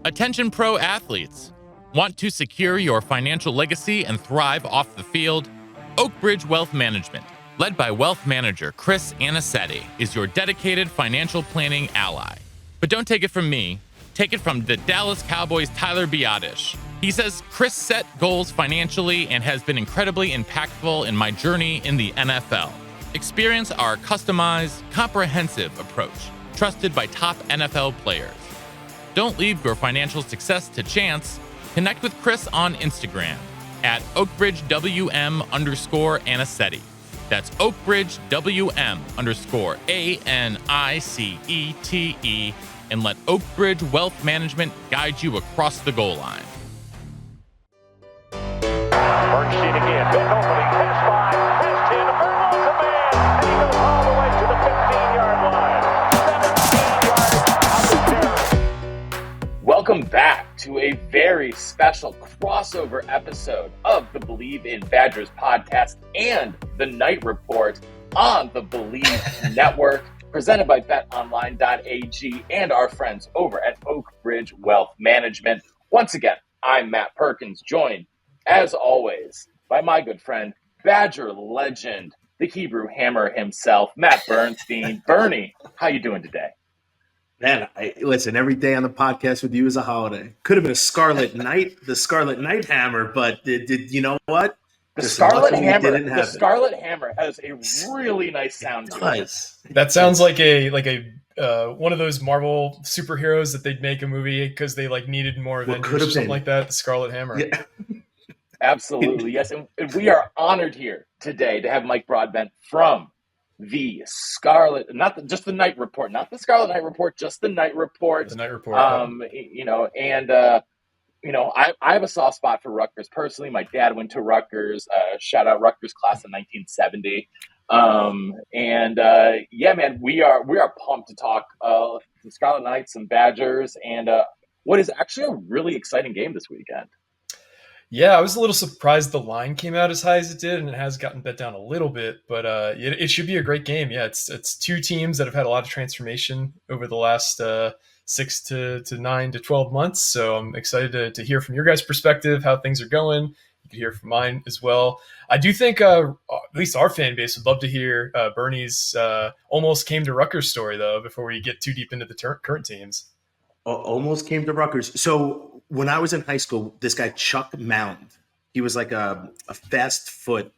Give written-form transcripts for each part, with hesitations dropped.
Attention pro athletes. Want to secure your financial legacy and thrive off the field? Oakbridge Wealth Management, led by wealth manager Chris Anicetti, is your dedicated financial planning ally. But don't take it from me. Take it from the Dallas Cowboys' Tyler Biadasz. He says, Chris set goals financially and has been incredibly impactful in my journey in the NFL. Experience our customized, comprehensive approach, trusted by top NFL players. Don't leave your financial success to chance. Connect with Chris on Instagram at OakbridgeWM_Anicetti. That's OakbridgeWM_ANICETE, and let Oakbridge Wealth Management guide you across the goal line. Berkshire again, big opening, pass 5, pass 10, Vermont's a man, and he goes all the way to the 15-yard line. 17 yards out of there. Welcome back to a very special crossover episode of the Believe in Badgers podcast and the Night Report on the Believe Network, presented by betonline.ag and our friends over at Oakbridge Wealth Management. Once again, I'm Matt Perkins, joined, as always, by my good friend, Badger legend, the Hebrew Hammer himself, Matt Bernstein. Bernie, how you doing today? Man, listen, every day on the podcast with you is a holiday. Could have been a Scarlet Knight, the Scarlet Night Hammer, but did you know what? The Scarlet Hammer has a really nice sound to it. That sounds like a one of those Marvel superheroes that they'd make a movie because they needed more Avengers or something like that. The Scarlet Hammer. Yeah. Absolutely, yes. And we are honored here today to have Mike Broadbent from the Scarlet, just the Night Report, not the Scarlet Night Report, just the Night Report. The Night Report. I have a soft spot for Rutgers personally. My dad went to Rutgers. Shout out Rutgers class of 1970. Man, we are pumped to talk the Scarlet Knights and Badgers and what is actually a really exciting game this weekend. Yeah, I was a little surprised the line came out as high as it did, and it has gotten bet down a little bit, but it should be a great game. Yeah, it's two teams that have had a lot of transformation over the last 6 to 9 to 12 months, so I'm excited to hear from your guys' perspective, how things are going. You can hear from mine as well. I do think at least our fan base would love to hear Bernie's almost came to Rutgers story, though, before we get too deep into the current teams. Almost came to Rutgers. So when I was in high school, this guy, Chuck Mound, he was like a fast foot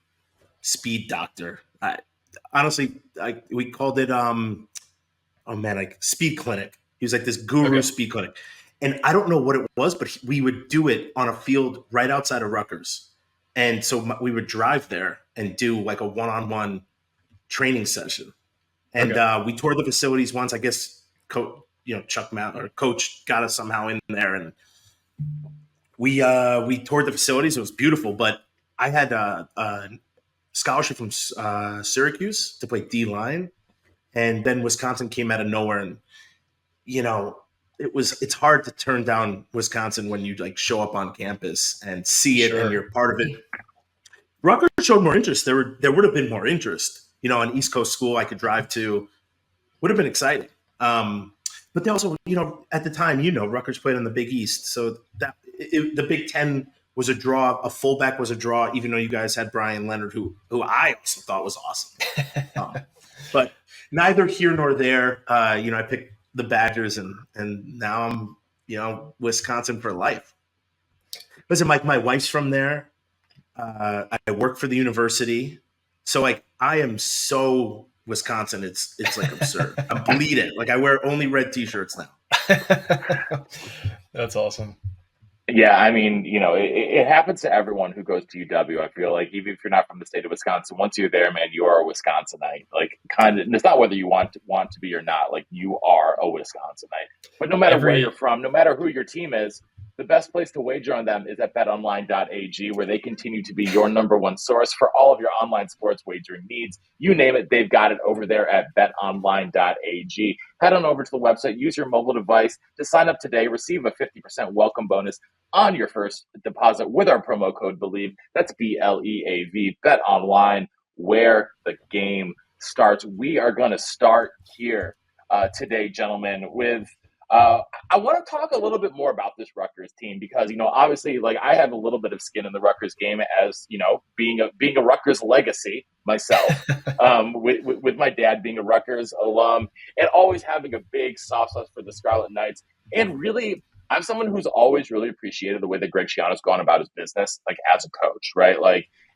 speed doctor. We called it, speed clinic. He was like this guru speed clinic. And I don't know what it was, but we would do it on a field right outside of Rutgers. And so we would drive there and do like a one-on-one training session. And we toured the facilities once, I guess, Chuck Mound or Coach got us somehow in there, and we toured the facilities. It was beautiful, but I had a scholarship from Syracuse to play D-line, and then Wisconsin came out of nowhere, and it's hard to turn down Wisconsin when you show up on campus and see it and you're part of it. Rutgers showed more interest. There would have been more interest. An East Coast school I could drive to would have been exciting. But they also, at the time, Rutgers played on the Big East. So the Big Ten was a draw. A fullback was a draw, even though you guys had Brian Leonard, who I also thought was awesome. But neither here nor there. I picked the Badgers, and now I'm, Wisconsin for life. Listen, my wife's from there. I work for the university. So, I am so Wisconsin, it's absurd. I'm bleeding. I wear only red T-shirts now. That's awesome. Yeah, I mean, it happens to everyone who goes to UW. I feel like even if you're not from the state of Wisconsin, once you're there, man, you are a Wisconsinite. It's not whether you want to be or not. You are a Wisconsinite. But no matter where you're from, no matter who your team is, the best place to wager on them is at betonline.ag, where they continue to be your number one source for all of your online sports wagering needs. You name it, they've got it over there at betonline.ag. Head on over to the website, use your mobile device to sign up today, receive a 50% welcome bonus on your first deposit with our promo code BELIEVE. That's BLEAV, BetOnline, where the game starts. We are going to start here today, gentlemen, with I want to talk a little bit more about this Rutgers team because, obviously, like I have a little bit of skin in the Rutgers game as, being a Rutgers legacy myself, with my dad being a Rutgers alum and always having a big soft spot for the Scarlet Knights. And really, I'm someone who's always really appreciated the way that Greg Schiano's gone about his business, like as a coach, right?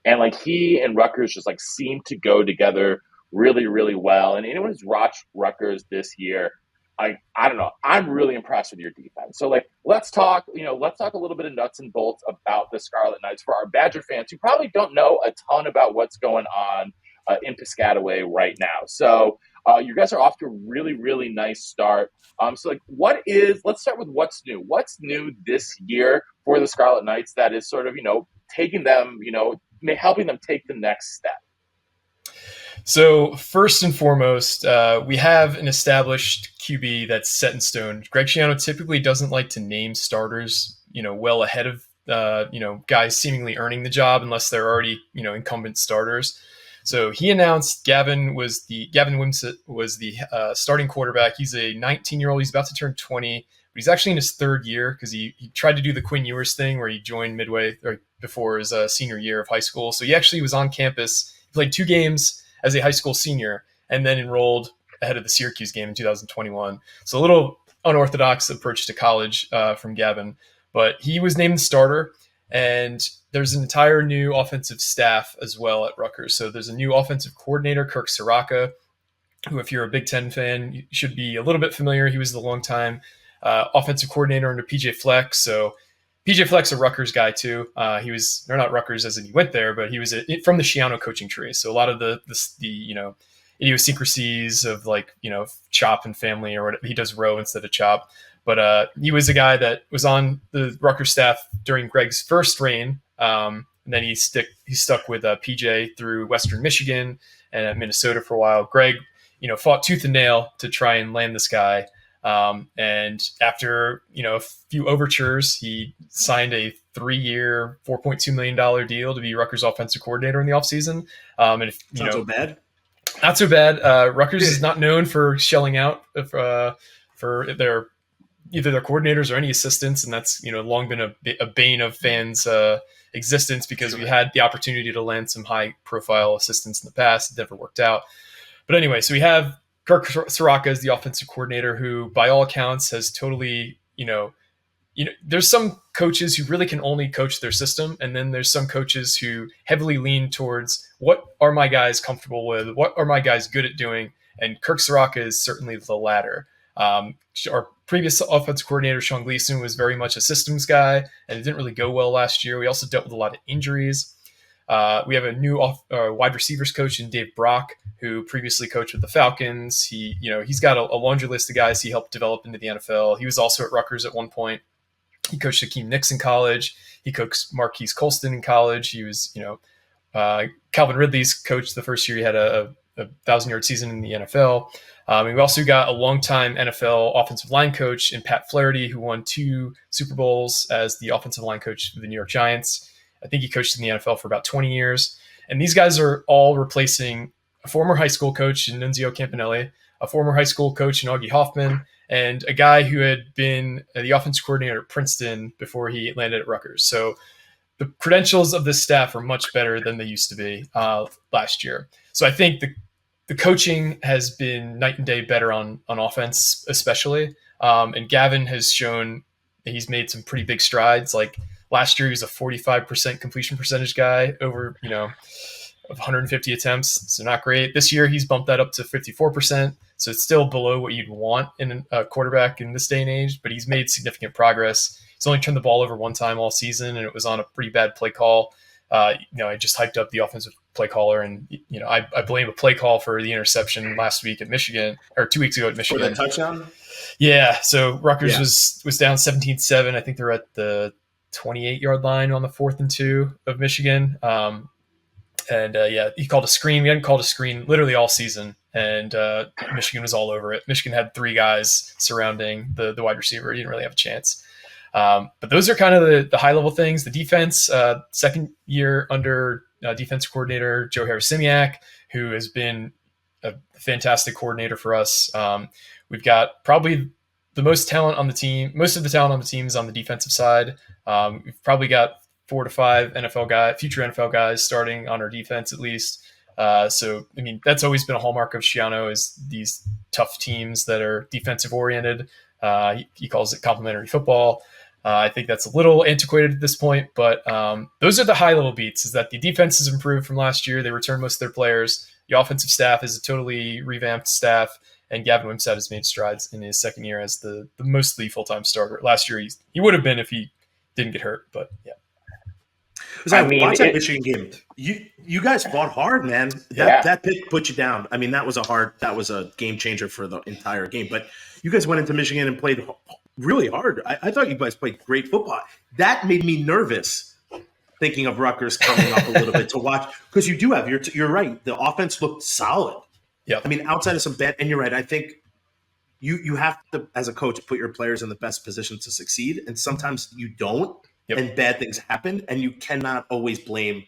And he and Rutgers just like seem to go together really, really well. And anyone who's watched Rutgers this year, I don't know. I'm really impressed with your defense. So let's talk a little bit of nuts and bolts about the Scarlet Knights for our Badger fans who probably don't know a ton about what's going on in Piscataway right now. So you guys are off to a really, really nice start. Let's start with what's new. What's new this year for the Scarlet Knights that is sort of, taking them, helping them take the next step? So first and foremost, we have an established QB that's set in stone. Greg Schiano typically doesn't like to name starters, well ahead of, guys seemingly earning the job unless they're already, incumbent starters. So he announced Gavin Wimsatt was the starting quarterback. He's a 19-year-old. He's about to turn 20, but he's actually in his third year because he tried to do the Quinn Ewers thing where he joined midway or before his senior year of high school. So he actually was on campus. He played 2 games as a high school senior, and then enrolled ahead of the Syracuse game in 2021. So a little unorthodox approach to college from Gavin, but he was named the starter, and there's an entire new offensive staff as well at Rutgers. So there's a new offensive coordinator, Kirk Soraka, who, if you're a Big Ten fan, you should be a little bit familiar. He was the longtime offensive coordinator under PJ Fleck. So PJ Fleck's a Rutgers guy too. They're not Rutgers as in he went there, but he was from the Schiano coaching tree. So a lot of the idiosyncrasies of Chop and family or what he does Rowe instead of Chop. But he was a guy that was on the Rutgers staff during Greg's first reign. And then he stuck with PJ through Western Michigan and at Minnesota for a while. Greg, fought tooth and nail to try and land this guy. And after, a few overtures, he signed a 3-year, $4.2 million deal to be Rutgers offensive coordinator in the offseason. And if not so bad. Not so bad. Rutgers is not known for shelling out for either their coordinators or any assistants. And that's, long been a bane of fans' existence because we had the opportunity to land some high profile assistants in the past. It never worked out. But anyway, so we have Kirk Soraka is the offensive coordinator who, by all accounts, has totally, there's some coaches who really can only coach their system. And then there's some coaches who heavily lean towards what are my guys comfortable with? What are my guys good at doing? And Kirk Soraka is certainly the latter. Our previous offensive coordinator, Sean Gleason, was very much a systems guy, and it didn't really go well last year. We also dealt with a lot of injuries. We have a new wide receivers coach in Dave Brock, who previously coached with the Falcons. He's got a laundry list of guys he helped develop into the NFL. He was also at Rutgers at one point. He coached Hakeem Nicks in college. He coached Marquise Colston in college. He was, Calvin Ridley's coach the first year he had a 1,000-yard season in the NFL. And we've also got a longtime NFL offensive line coach in Pat Flaherty, who won 2 Super Bowls as the offensive line coach for the New York Giants. I think he coached in the NFL for about 20 years. And these guys are all replacing a former high school coach in Nunzio Campanelli, a former high school coach in Augie Hoffman, and a guy who had been the offensive coordinator at Princeton before he landed at Rutgers. So the credentials of this staff are much better than they used to be last year. So I think the coaching has been night and day better on offense, especially. And Gavin has shown that he's made some pretty big strides. Like last year, he was a 45% completion percentage guy over, of 150 attempts. So not great. This year, he's bumped that up to 54%. So it's still below what you'd want in a quarterback in this day and age, but he's made significant progress. He's only turned the ball over one time all season, and it was on a pretty bad play call. I just hyped up the offensive play caller, and I blame a play call for the interception last week at Michigan, or 2 weeks ago at Michigan. For the touchdown? Yeah. So Rutgers was down 17-7. I think they're at the 28-yard line on the 4th and 2 of Michigan. He called a screen. We hadn't called a screen literally all season, and Michigan was all over it. Michigan had 3 guys surrounding the wide receiver. He didn't really have a chance. But those are kind of the high-level things. The defense, second year under defensive coordinator Joe Harris-Simiak, who has been a fantastic coordinator for us. We've got probably the most talent on the team. Most of the talent on the team is on the defensive side. We've probably got 4 to 5 future NFL guys starting on our defense at least. So, I mean, that's always been a hallmark of Schiano is these tough teams that are defensive oriented. He calls it complementary football. I think that's a little antiquated at this point, but those are the high level beats, is that the defense has improved from last year. They returned most of their players. The offensive staff is a totally revamped staff, and Gavin Wimsatt has made strides in his second year as the mostly full-time starter. Last year, he would have been if he didn't get hurt, but yeah. I watched that Michigan game. You guys fought hard, man. That pick put you down. I mean, that was a game changer for the entire game. But you guys went into Michigan and played really hard. I thought you guys played great football. That made me nervous, thinking of Rutgers coming up a little bit to watch, because you do have you're right. The offense looked solid. Yeah. I mean, outside of some bad, and you're right. I think you have to, as a coach, put your players in the best position to succeed, and sometimes you don't. Yep. And bad things happen, and you cannot always blame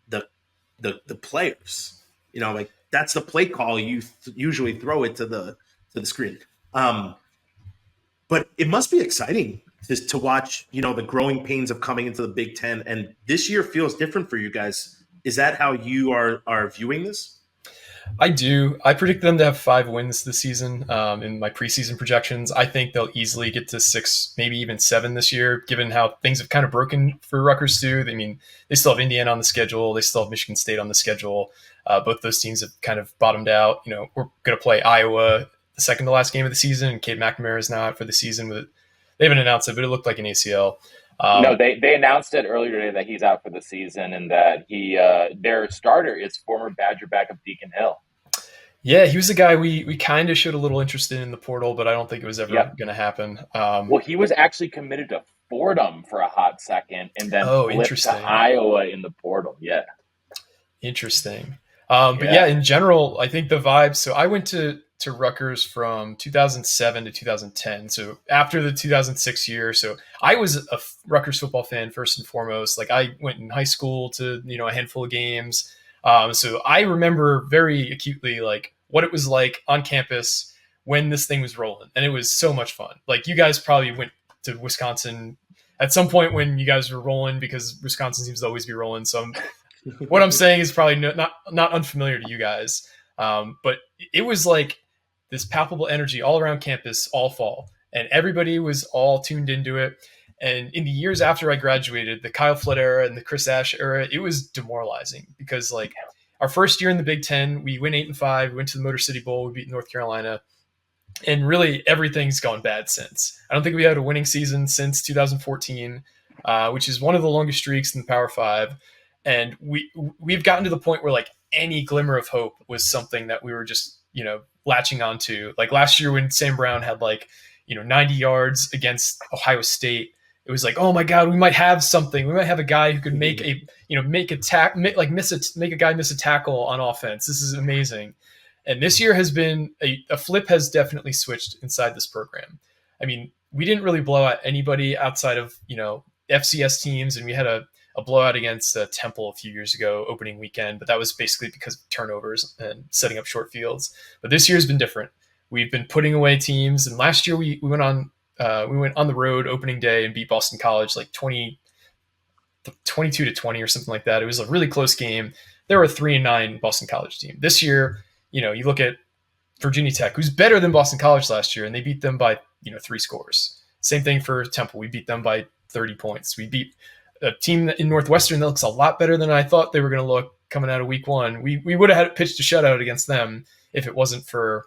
the players. You know, like that's the play call. You usually throw it to the screen. But it must be exciting to watch, you know, the growing pains of coming into the Big Ten, and this year feels different for you guys. Is that how you are viewing this? I do. I predict them to have 5 wins this season in my preseason projections. I think they'll easily get to 6, maybe even 7 this year, given how things have kind of broken for Rutgers too. I mean, they still have Indiana on the schedule. They still have Michigan State on the schedule. Both those teams have kind of bottomed out. You know, we're going to play Iowa the second to last game of the season, and Cade McNamara is now out for the season. They haven't announced it, but it looked like an ACL. No, they announced it earlier today that he's out for the season, and that their starter is former Badger backup Deacon Hill. Yeah, he was a guy we kind of showed a little interest in the portal, but I don't think it was ever going to happen. Well, he was actually committed to Fordham for a hot second, and then flipped to Iowa in the portal. Yeah, interesting. But yeah, in general, I think the vibes. So I went to Rutgers from 2007 to 2010. So after the 2006 year, so I was a Rutgers football fan first and foremost. Like I went in high school to, you know, a handful of games. So I remember very acutely like what it was like on campus when this thing was rolling, and it was so much fun. Like you guys probably went to Wisconsin at some point when you guys were rolling, because Wisconsin seems to always be rolling. So what I'm saying is probably not unfamiliar to you guys. But it was like this palpable energy all around campus all fall, and everybody was all tuned into it. And in the years after I graduated, the Kyle Flood era and the Chris Ash era, it was demoralizing, because like our first year in the Big Ten, we went 8-5, we went to the Motor City Bowl, we beat North Carolina, and really everything's gone bad since. I don't think we had a winning season since 2014, which is one of the longest streaks in the Power Five. And we've gotten to the point where like any glimmer of hope was something that we were just, you know, latching onto. Like last year when Sam Brown had like, you know, 90 yards against Ohio State, it was like, oh my God, we might have something. We might have a guy who could make a guy miss a tackle on offense. This is amazing. And this year has been a flip has definitely switched inside this program. I mean, we didn't really blow out anybody outside of, you know, FCS teams, and we had a blowout against Temple a few years ago, opening weekend, but that was basically because of turnovers and setting up short fields. But this year's been different. We've been putting away teams, and last year we went on the road opening day and beat Boston College like 22-20 or something like that. It was a really close game. They were a 3-9 Boston College team. This year, you know, you look at Virginia Tech, who's better than Boston College last year, and they beat them by, you know, 3 scores. Same thing for Temple. We beat them by 30 points. We beat a team in Northwestern that looks a lot better than I thought they were going to look coming out of week 1. We would have had pitched a shutout against them if it wasn't for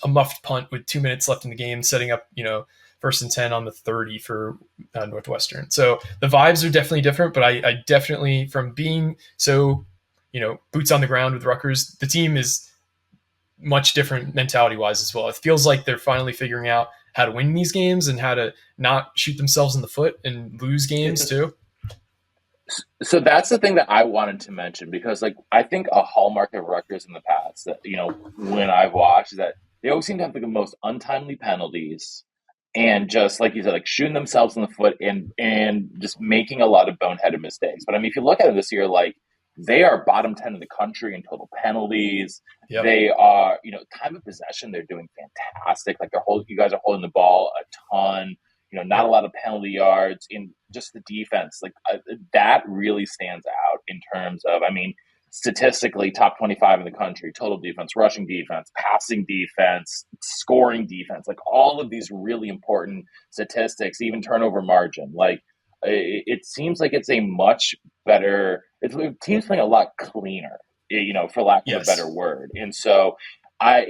a muffed punt with 2 minutes left in the game, setting up, you know, 1st and 10 on the 30 for Northwestern. So the vibes are definitely different, but I definitely, from being so, you know, boots on the ground with Rutgers, the team is much different mentality wise as well. It feels like they're finally figuring out how to win these games and how to not shoot themselves in the foot and lose games too. So that's the thing that I wanted to mention, because like I think a hallmark of Rutgers in the past that, you know, when I've watched, is that they always seem to have the most untimely penalties, and just like you said, like shooting themselves in the foot and just making a lot of boneheaded mistakes. But I mean, if you look at it this year, like they are bottom 10 in the country in total penalties. Yep. They are, time of possession, they're doing fantastic. Like you guys are holding the ball a ton, not a lot of penalty yards in just the defense. Like that really stands out in terms of, statistically top 25 in the country, total defense, rushing defense, passing defense, scoring defense, like all of these really important statistics, even turnover margin. Like it seems like it's a much better, team's playing a lot cleaner, for lack of a better word. And so I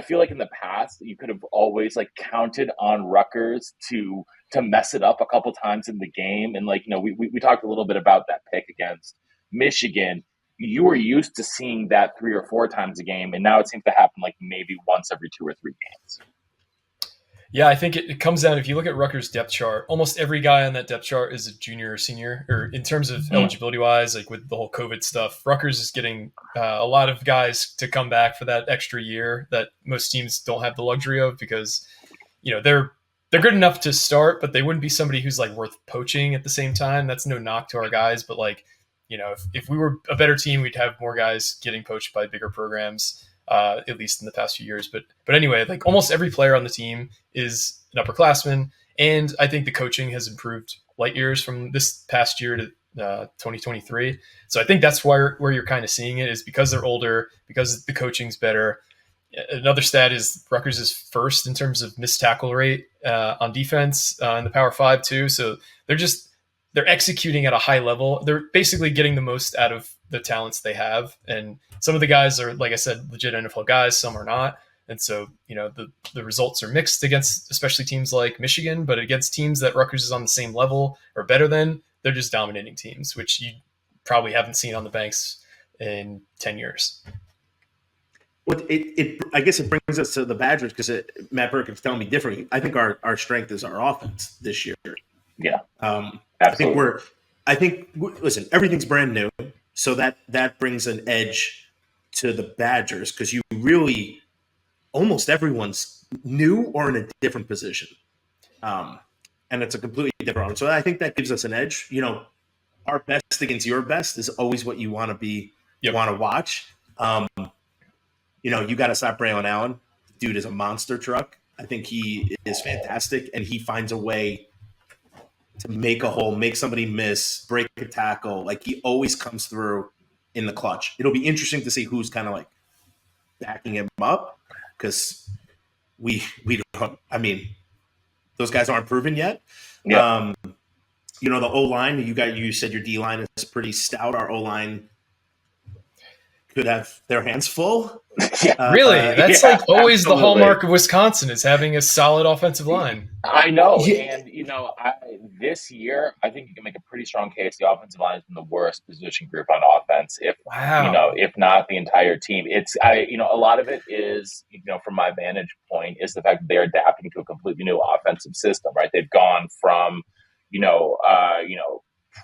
feel like in the past you could have always like counted on Rutgers to mess it up a couple times in the game. And we talked a little bit about that pick against Michigan. You were used to seeing that 3 or 4 times a game, and now it seems to happen like maybe once every 2 or 3 games. Yeah, I think it comes down, if you look at Rutgers' depth chart, almost every guy on that depth chart is a junior or senior, or in terms of eligibility-wise, like with the whole COVID stuff, Rutgers is getting a lot of guys to come back for that extra year that most teams don't have the luxury of, because, they're good enough to start, but they wouldn't be somebody who's like worth poaching at the same time. That's no knock to our guys, but if we were a better team, we'd have more guys getting poached by bigger programs. At least in the past few years. But anyway, like almost every player on the team is an upperclassman. And I think the coaching has improved light years from this past year to 2023. So I think that's where you're kind of seeing it, is because they're older, because the coaching's better. Another stat is Rutgers is first in terms of missed tackle rate on defense in the Power 5 too. So they're executing at a high level. They're basically getting the most out of the talents they have. And some of the guys are, like I said, legit NFL guys, some are not. And so, the results are mixed against especially teams like Michigan, but against teams that Rutgers is on the same level or better than, they're just dominating teams, which you probably haven't seen on the Banks in 10 years. Well, I guess it brings us to the Badgers, because Matt Perkins telling me differently. I think our strength is our offense this year. Yeah. Absolutely. Listen, everything's brand new. So that brings an edge to the Badgers, because you really, almost everyone's new or in a different position. And it's a completely different. So I think that gives us an edge. Our best against your best is always what you want to be, want to watch. You got to stop Braylon Allen. Dude is a monster truck. I think he is fantastic, and he finds a way to make a hole, make somebody miss, break a tackle. Like, he always comes through in the clutch. It'll be interesting to see who's kind of like backing him up, because we don't. Those guys aren't proven yet. Yeah. The O-line, you said your D-line is pretty stout. Our O-line could have their hands full. Really? That's always absolutely the hallmark of Wisconsin, is having a solid offensive line. I know. Yeah. And, this year, I think you can make a pretty strong case the offensive line has been the worst position group on offense, if not the entire team. A lot of it is, from my vantage point, is the fact that they're adapting to a completely new offensive system, right? They've gone from,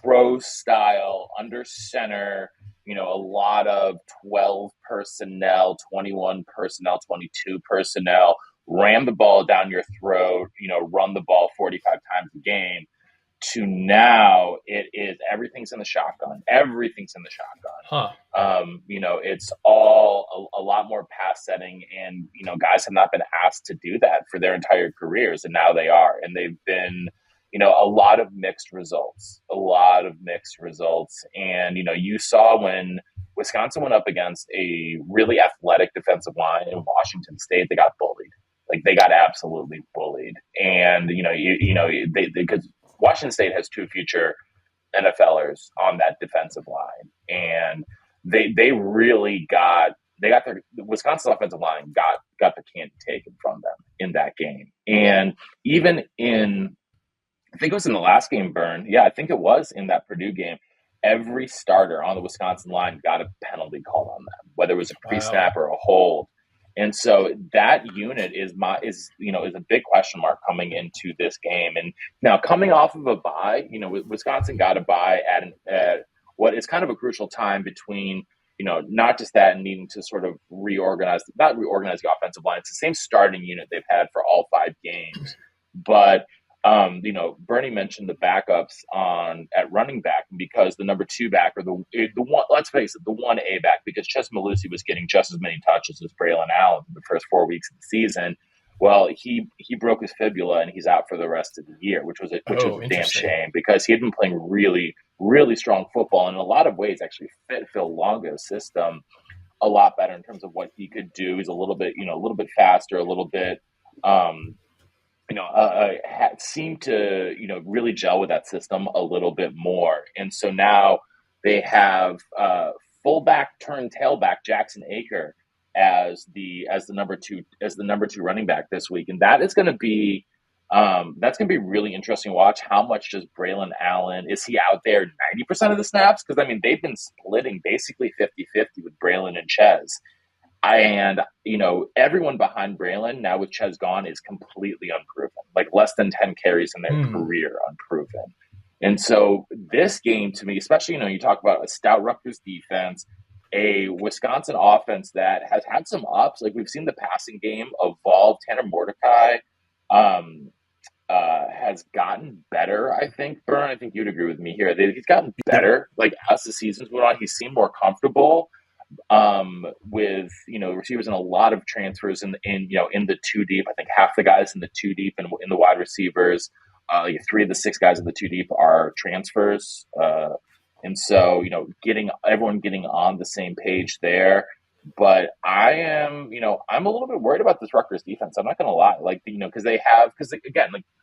pro style under center, a lot of 12 personnel, 21 personnel, 22 personnel, ram the ball down your throat, run the ball 45 times a game, to now it is everything's in the shotgun. Huh. It's all a lot more pass setting, and, guys have not been asked to do that for their entire careers, and now they are. And they've been, a lot of mixed results. And, you saw when Wisconsin went up against a really athletic defensive line in Washington State, they got bullied. Like, they got absolutely bullied. And, because Washington State has 2 future NFLers on that defensive line. And they really the Wisconsin offensive line got the candy taken from them in that game. And even I think it was in the last game, Bern. Yeah, I think it was in that Purdue game. Every starter on the Wisconsin line got a penalty called on them, whether it was a pre-snap or a hold. And so that unit is a big question mark coming into this game. And now, coming off of a bye, Wisconsin got a bye at what is kind of a crucial time between, not just that and needing to sort of not reorganize the offensive line. It's the same starting unit they've had for all 5 games, but Bernie mentioned the backups at running back, because the number 2 back, or the one, let's face it, the 1A back, because Ches Malusi was getting just as many touches as Braylon Allen in the first 4 weeks of the season. Well, he broke his fibula and he's out for the rest of the year, which was a damn shame, because he had been playing really, really strong football, and in a lot of ways actually fit Phil Longo's system a lot better in terms of what he could do. He's a little bit faster, a little bit, seemed to, really gel with that system a little bit more. And so now they have fullback turned tailback Jackson Aker as the number two running back this week, and that is going to be really interesting to watch. How much does Braylon Allen, is he out there 90% of the snaps? Because they've been splitting basically 50-50 with Braylon and Ches. And, everyone behind Braylon now with Ches gone is completely unproven, like less than 10 carries in their career, unproven. And so this game, to me, especially, you talk about a stout Rutgers defense, a Wisconsin offense that has had some ups. Like, we've seen the passing game evolve. Tanner Mordecai has gotten better, I think. Bern, I think you'd agree with me here. He's gotten better. Like, as the season's went on, he's seemed more comfortable with receivers and a lot of transfers in the 2 deep. I think half the guys in the 2 deep and in the wide receivers, 3 of the 6 guys in the 2 deep are transfers. And so, everyone getting on the same page there. But I'm a little bit worried about this Rutgers defense. I'm not going to lie. Because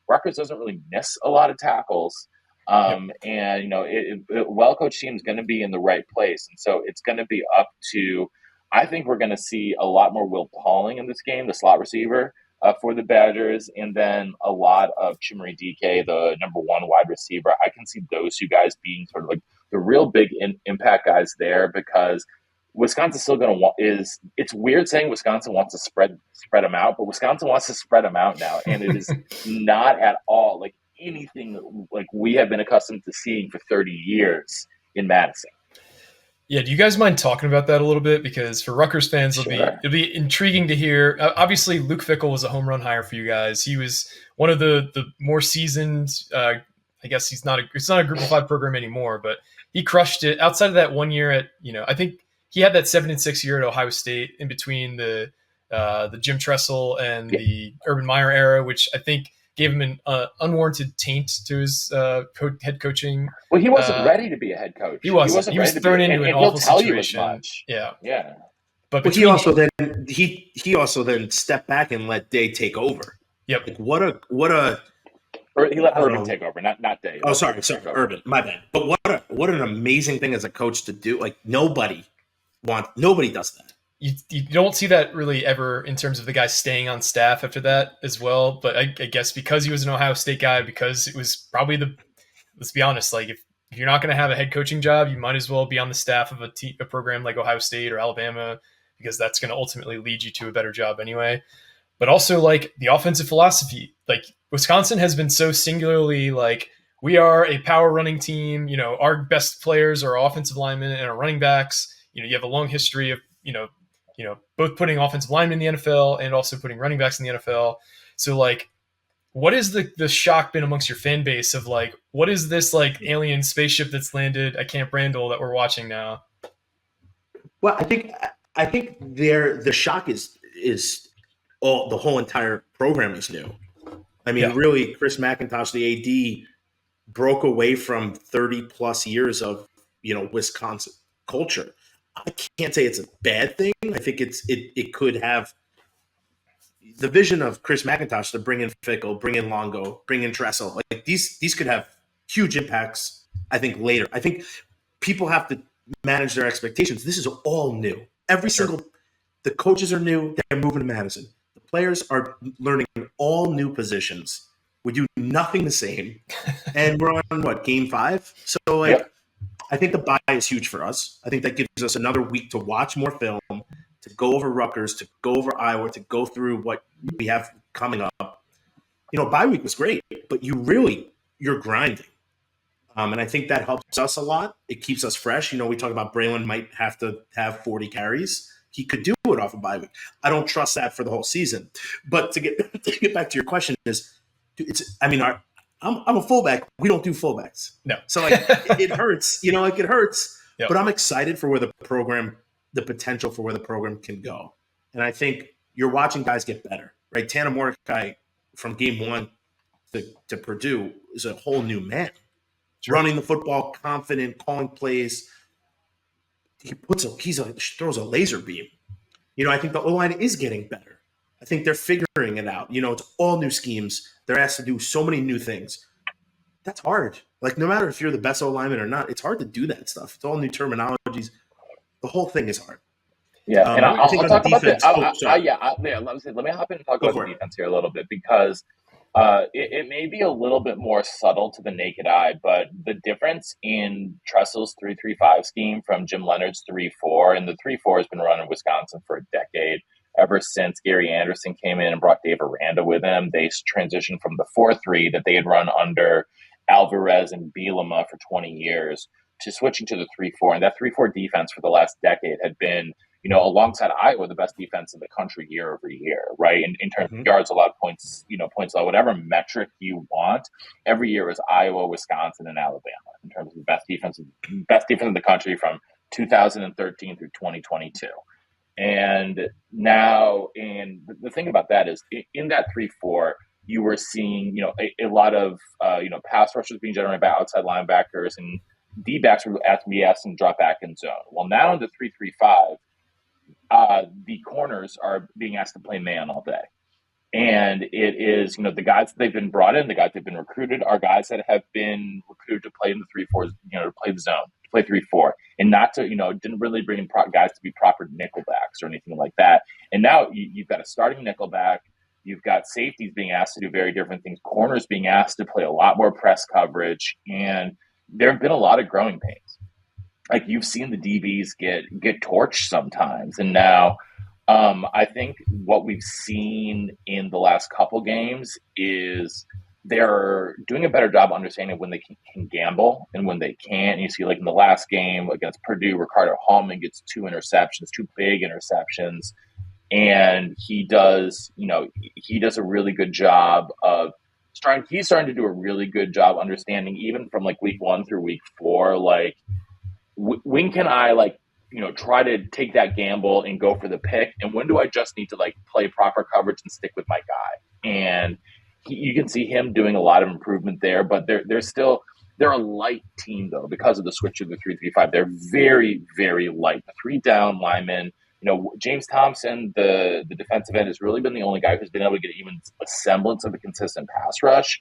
Rutgers doesn't really miss a lot of tackles. And, a well-coached team is going to be in the right place. And so it's going to be up to, I think we're going to see a lot more Will Pauling in this game, the slot receiver for the Badgers, and then a lot of Chimere Dike, the number 1 wide receiver. I can see those 2 guys being sort of like the real big impact guys there, because Wisconsin's still going to it's weird saying Wisconsin wants to spread them out, but Wisconsin wants to spread them out now. And it is not at all like anything like we have been accustomed to seeing for 30 years in Madison. Yeah, do you guys mind talking about that a little bit? Because for Rutgers fans, it'll be intriguing to hear. Obviously, Luke Fickell was a home run hire for you guys. He was one of the more seasoned. I guess it's not a Group of 5 program anymore, but he crushed it. Outside of that 1 year at, I think he had that 7-6 year at Ohio State in between the Jim Tressel and the Urban Meyer era, which I think gave him an unwarranted taint to his head coaching. Well, he wasn't ready to be a head coach. He wasn't. He was thrown into an awful situation. Yeah. But he also then stepped back and let Day take over. Yep. Like what a. Or he let Urban take over, not Day. Oh, sorry, Urban. My bad. But what an amazing thing as a coach to do. Like nobody does that. You don't see that really ever in terms of the guy staying on staff after that as well. But I guess because he was an Ohio State guy, because it was probably let's be honest, like if you're not going to have a head coaching job, you might as well be on the staff of a program like Ohio State or Alabama, because that's going to ultimately lead you to a better job anyway. But also like the offensive philosophy, like Wisconsin has been so singularly like, we are a power running team. Our best players are offensive linemen and our running backs. You have a long history of, both putting offensive linemen in the NFL and also putting running backs in the NFL. So like, what is the shock been amongst your fan base of like, what is this like alien spaceship that's landed at Camp Randall that we're watching now? Well, I think the shock is the whole entire program is new. I mean, really, Chris McIntosh, the AD, broke away from 30 plus years of, Wisconsin culture. I can't say it's a bad thing. I think it could have the vision of Chris McIntosh to bring in Fickell, bring in Longo, bring in Tressel. Like these could have huge impacts, I think, later. I think people have to manage their expectations. This is all new. The coaches are new. They're moving to Madison. The players are learning all new positions. We do nothing the same. And we're on game 5. So I think the bye is huge for us. I think that gives us another week to watch more film, to go over Rutgers, to go over Iowa, to go through what we have coming up. Bye week was great, but you're grinding. And I think that helps us a lot. It keeps us fresh. We talk about Braylon might have to have 40 carries. He could do it off a bye week. I don't trust that for the whole season. But to get back to your question I'm a fullback. We don't do fullbacks. No. So like it hurts, like it hurts, Yep. but I'm excited for where the potential for where the program can go. And I think you're watching guys get better, right? Tanner Mordecai from game 1 to Purdue is a whole new man. Sure. Running the football, confident, calling plays. He throws a laser beam. I think the O-line is getting better. I think they're figuring it out. It's all new schemes. They're asked to do so many new things. That's hard. Like, no matter if you're the best O-lineman or not, it's hard to do that stuff. It's all new terminologies. The whole thing is hard. Yeah, and I'll talk about defense. Let me hop in and talk about the defense here a little bit, because it may be a little bit more subtle to the naked eye, but the difference in Tressel's 3-3-5 scheme from Jim Leonard's 3-4, and the 3-4 has been run in Wisconsin for a decade. Ever since Gary Anderson came in and brought Dave Aranda with him, they transitioned from the 4-3 that they had run under Alvarez and Bielema for 20 years to switching to the 3-4. And that 3-4 defense for the last decade had been, alongside Iowa, the best defense in the country year over year, right? In terms of yards allowed, points allowed, whatever metric you want, every year is Iowa, Wisconsin, and Alabama in terms of the best defense in the country from 2013 through 2022. And now, and the thing about that is, in that 3-4, you were seeing, a lot of, pass rushers being generated by outside linebackers, and D-backs were asked to drop back in zone. Well, now in the 3-3-5, the corners are being asked to play man all day. And it is, the guys that they've been brought in, the guys that have been recruited, are guys that have been recruited to play in the 3-4s, to play the zone, to play 3-4, and not to, didn't really bring in guys to be proper nickelbacks or anything like that. And now you've got a starting nickelback, you've got safeties being asked to do very different things, corners being asked to play a lot more press coverage, and there have been a lot of growing pains. Like, you've seen the DBs get torched sometimes, and now I think what we've seen in the last couple games is they're doing a better job understanding when they can gamble and when they can't. And you see, like, in the last game against Purdue, Ricardo Hallman gets 2 big interceptions, and he does a really good job of he's starting to do a really good job understanding, even from like week 1 through week 4, like, when can I, like, try to take that gamble and go for the pick, and when do I just need to, like, play proper coverage and stick with my guy? And you can see him doing a lot of improvement there, but they're a light team, though, because of the switch to the 3-3-5. They're very, very light. The 3 down linemen, James Thompson, the defensive end, has really been the only guy who's been able to get even a semblance of a consistent pass rush.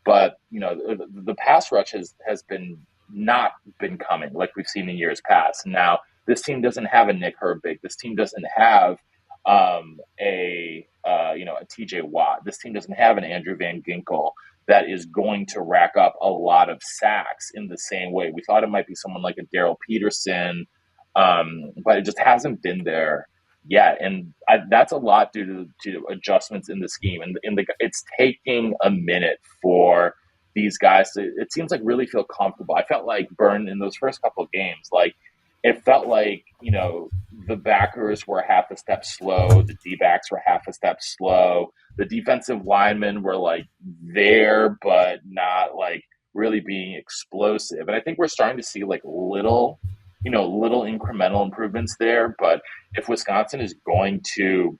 But, the pass rush has not been coming like we've seen in years past. Now, this team doesn't have a Nick Herbig. This team doesn't have a TJ Watt. This team doesn't have an Andrew Van Ginkel that is going to rack up a lot of sacks in the same way. We thought it might be someone like a Daryl Peterson, but it just hasn't been there yet. And that's a lot due to adjustments in the scheme. And it's taking a minute for these guys to, it seems like, really feel comfortable. I felt like Burn in those first couple of games, like, it felt like, the backers were half a step slow. The D-backs were half a step slow. The defensive linemen were, like, there, but not, like, really being explosive. And I think we're starting to see, like, little incremental improvements there. But if Wisconsin is going to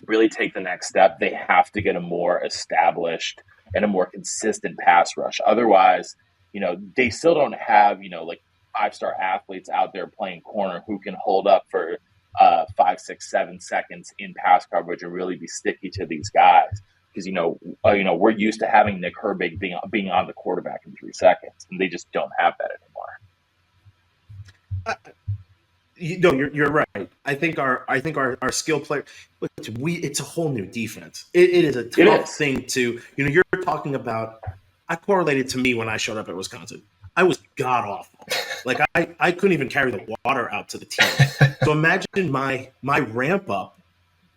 really take the next step, they have to get a more established and a more consistent pass rush. Otherwise, they still don't have, like, 5-star athletes out there playing corner who can hold up for 5, 6, 7 seconds in pass coverage and really be sticky to these guys. Because, we're used to having Nick Herbig being on the quarterback in 3 seconds, and they just don't have that anymore. You're right. I think our skill player, it's a whole new defense. It is a tough thing to, you're talking about. I correlated to me when I showed up at Wisconsin. I was god awful. Like, I couldn't even carry the water out to the team. So imagine my ramp up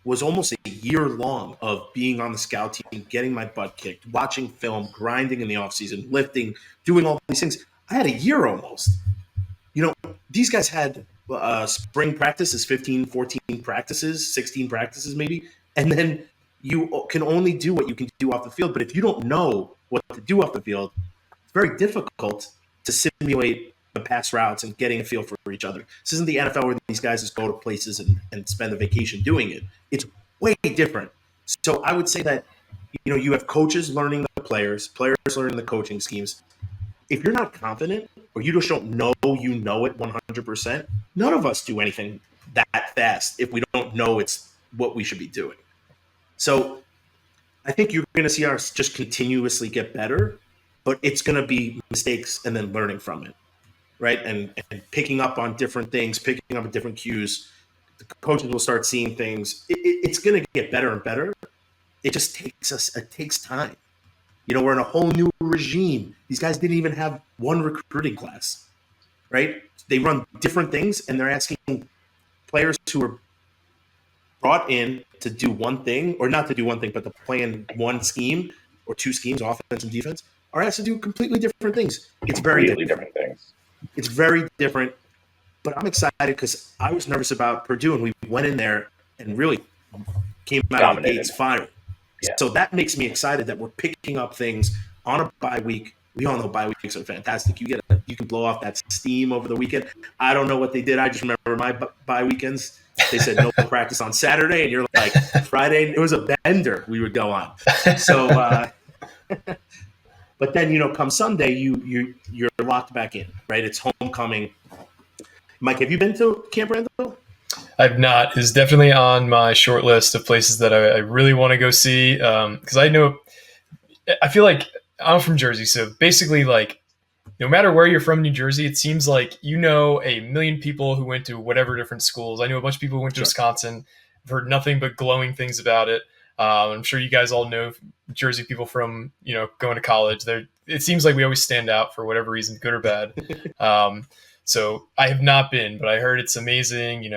was almost a year long of being on the scout team, getting my butt kicked, watching film, grinding in the offseason, lifting, doing all these things. I had a year almost. These guys had spring practices, 15, 14 practices, 16 practices maybe. And then you can only do what you can do off the field. But if you don't know what to do off the field, it's very difficult to simulate the pass routes and getting a feel for each other. This isn't the NFL where these guys just go to places and spend a vacation doing it. It's way different. So I would say that, you have coaches learning the players learning the coaching schemes. If you're not confident or you just don't know you know it 100%, none of us do anything that fast if we don't know it's what we should be doing. So I think you're going to see us just continuously get better, but it's going to be mistakes and then learning from it, right? And picking up on different things, picking up on different cues. The coaches will start seeing things. It's going to get better and better. It just takes time. We're in a whole new regime. These guys didn't even have one recruiting class, right? They run different things, and they're asking players who are brought in to do one thing, or not to do one thing, but to play in one scheme or two schemes, offense and defense, are asked to do completely different things. It's very different things. It's very different, but I'm excited because I was nervous about Purdue, and we went in there and really came out of the gates firing. Yeah. So that makes me excited that we're picking up things on a bye week. We all know bye weeks are fantastic. You can blow off that steam over the weekend. I don't know what they did. I just remember my bye weekends. They said no practice on Saturday, and you're like, Friday. It was a bender we would go on. So, but then come Sunday, you're locked back in, right? It's homecoming. Mike, have you been to Camp Randall? I've not. It's definitely on my short list of places that I really want to go see. Because I feel like I'm from Jersey, so basically, like, no matter where you're from, New Jersey, it seems like a million people who went to whatever different schools. I know a bunch of people who went to Wisconsin. I've heard nothing but glowing things about it. I'm sure you guys all know Jersey people from going to college. It seems like we always stand out for whatever reason, good or bad. So I have not been, but I heard it's amazing.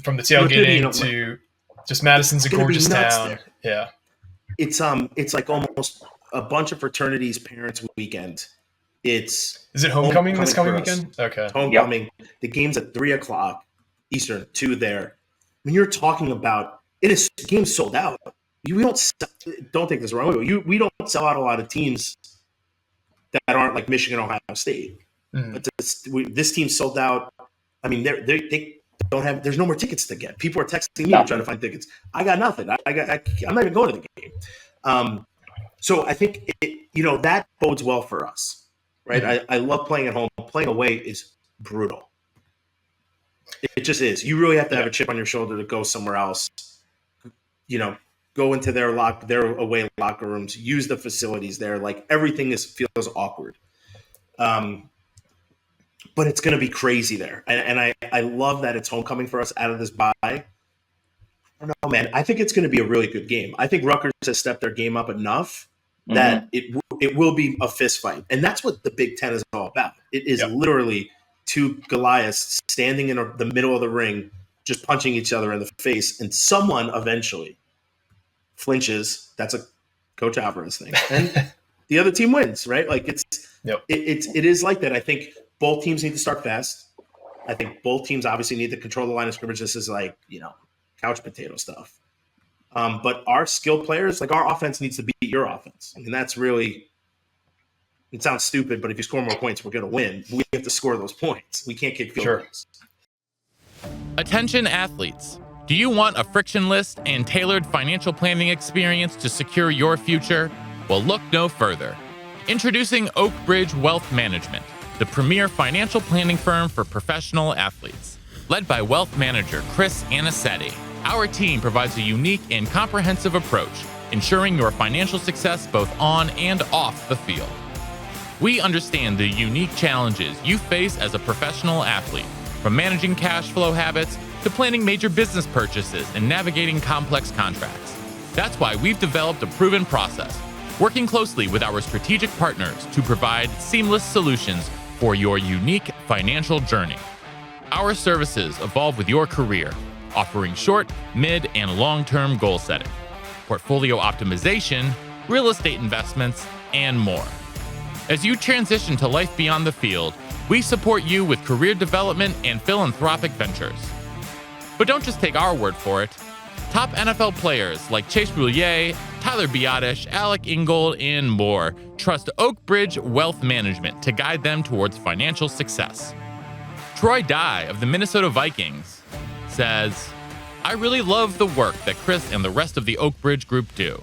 From the tailgating to just Madison's a gorgeous town. There. Yeah, it's like almost a bunch of fraternities parents weekend. Is it homecoming this coming weekend? Okay, homecoming. Yep. The game's at 3:00 Eastern. 2 there. When you're talking about it, is the game sold out. We don't take this the wrong way. We don't sell out a lot of teams that aren't like Michigan, Ohio State. Mm-hmm. But this team sold out. I mean, they don't have. There's no more tickets to get. People are texting me trying to find tickets. I got nothing. I'm not even going to the game. So I think that bodes well for us, right? Mm-hmm. I love playing at home. Playing away is brutal. It just is. You really have to have a chip on your shoulder to go somewhere else. Go into their away locker rooms, use the facilities there. Like everything feels awkward. But it's going to be crazy there. And I love that it's homecoming for us out of this bye. I don't know, man. I think it's going to be a really good game. I think Rutgers has stepped their game up enough that it will be a fist fight. And that's what the Big Ten is all about. It is literally two Goliaths standing in the middle of the ring, just punching each other in the face. And someone eventually flinches. That's a Coach Alvarez thing. And the other team wins, right? Like it is like that. I think both teams need to start fast. I think both teams obviously need to control the line of scrimmage. This is like, couch potato stuff. But our skilled players, like our offense needs to beat your offense. I mean, that's really – it sounds stupid, but if you score more points, we're going to win. We have to score those points. We can't kick field goals. Attention athletes. Do you want a frictionless and tailored financial planning experience to secure your future? Well, look no further. Introducing Oak Bridge Wealth Management, the premier financial planning firm for professional athletes. Led by wealth manager Chris Anicetti, our team provides a unique and comprehensive approach, ensuring your financial success both on and off the field. We understand the unique challenges you face as a professional athlete, from managing cash flow habits to planning major business purchases and navigating complex contracts. That's why we've developed a proven process, working closely with our strategic partners to provide seamless solutions for your unique financial journey. Our services evolve with your career, offering short, mid, and long-term goal setting, portfolio optimization, real estate investments, and more. As you transition to life beyond the field, we support you with career development and philanthropic ventures. But don't just take our word for it. Top NFL players like Chase Boulier, Tyler Biotish, Alec Ingold, and more trust Oak Bridge Wealth Management to guide them towards financial success. Troy Dye of the Minnesota Vikings says, I really love the work that Chris and the rest of the Oak Bridge group do.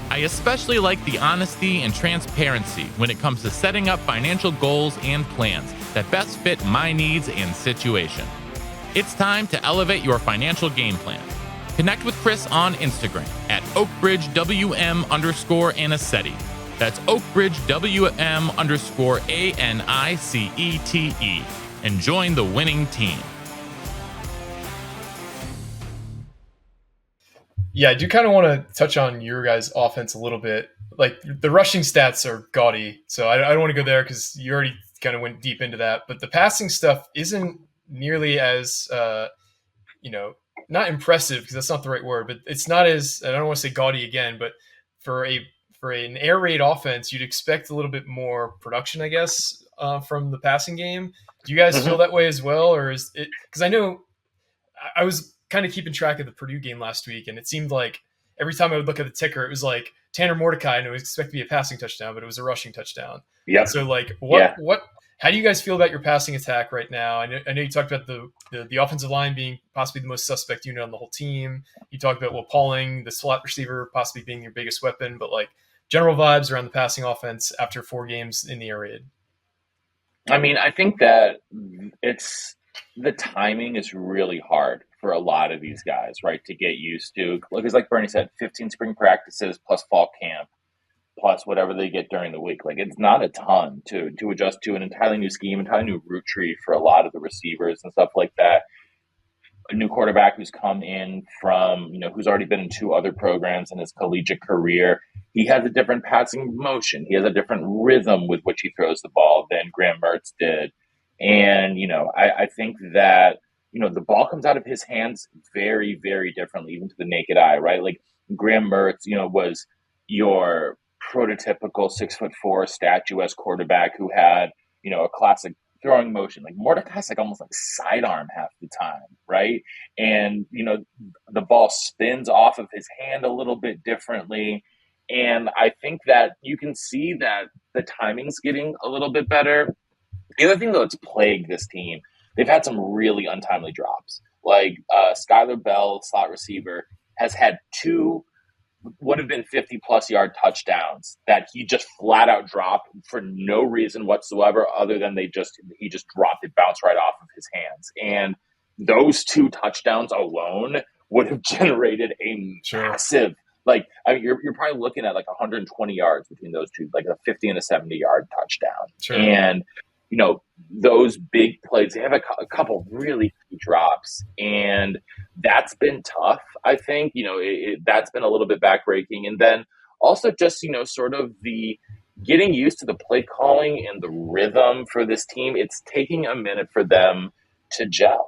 I especially like the honesty and transparency when it comes to setting up financial goals and plans that best fit my needs and situation. It's time to elevate your financial game plan. Connect with Chris on Instagram at oakbridgewm_Anicete. That's oakbridgewm_ANICETE. And join the winning team. Yeah, I do kind of want to touch on your guys' offense a little bit. Like, the rushing stats are gaudy, so I don't want to go there because you already kind of went deep into that. But the passing stuff isn't nearly as, not impressive, because that's not the right word, but it's not as, I don't want to say gaudy again, but for an air raid offense, you'd expect a little bit more production, I guess, from the passing game. Do you guys feel that way as well? Or is it, because I know I was kind of keeping track of the Purdue game last week, and it seemed like every time I would look at the ticker, it was like Tanner Mordecai, and it was expected to be a passing touchdown, but it was a rushing touchdown. Yeah. So, like, how do you guys feel about your passing attack right now? I know you talked about the offensive line being possibly the most suspect unit on the whole team. You talked about Will Pauling, the slot receiver, possibly being your biggest weapon, but like general vibes around the passing offense after 4 games in the air raid. I mean, I think that the timing is really hard for a lot of these guys, right, to get used to. Because like Bernie said, 15 spring practices plus fall camp, plus whatever they get during the week. Like, it's not a ton to adjust to an entirely new scheme, entirely new route tree for a lot of the receivers and stuff like that. A new quarterback who's come in from, who's already been in 2 other programs in his collegiate career. He has a different passing motion. He has a different rhythm with which he throws the ball than Graham Mertz did. And, I think that, the ball comes out of his hands very, very differently, even to the naked eye, right? Like, Graham Mertz, was your prototypical 6'4" statuesque quarterback who had, a classic throwing motion. Like, Mordecai's like almost like sidearm half the time, right? And, the ball spins off of his hand a little bit differently. And I think that you can see that the timing's getting a little bit better. The other thing, though, that's plagued this team, they've had some really untimely drops. Like, Skylar Bell, slot receiver, has had 2 would have been 50-plus yard touchdowns that he just flat out dropped for no reason whatsoever, other than he just dropped it, bounced right off of his hands. And those 2 touchdowns alone would have generated a massive, you're probably looking at like 120 yards between those 2, like a 50 and a 70-yard touchdown. Sure. And those big plays, they have a couple really key drops, and that's been tough. I think, that's been a little bit backbreaking. And then also just, sort of the getting used to the play calling and the rhythm for this team. It's taking a minute for them to gel.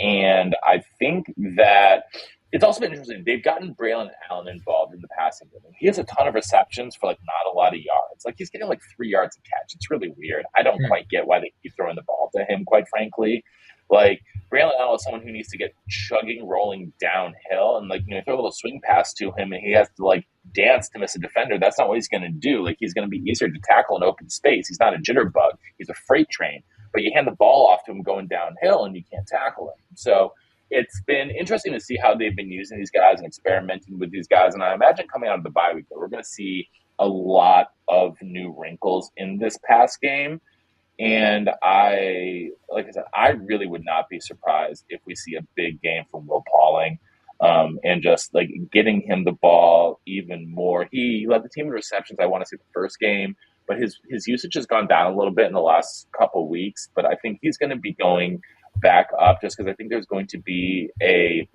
And I think that it's also been interesting. They've gotten Braylon Allen involved in the passing game. He has a ton of receptions for not a lot of yards. Like, he's getting 3 yards a catch. It's really weird. I don't quite get why they keep throwing the ball to him, quite frankly. Like, Braylon Allen is someone who needs to get chugging, rolling downhill, and throw a little swing pass to him, and he has to dance to miss a defender. That's not what he's going to do. He's going to be easier to tackle in open space. He's not a jitterbug. He's a freight train. But you hand the ball off to him going downhill, and you can't tackle him. So it's been interesting to see how they've been using these guys and experimenting with these guys. And I imagine coming out of the bye week, we're going to see a lot of new wrinkles in this pass game. And I really would not be surprised if we see a big game from Will Pauling, and just getting him the ball even more. He led the team in receptions, I want to say, the first game, but his usage has gone down a little bit in the last couple weeks. But I think he's going to be going back up, just because I think there's going to be a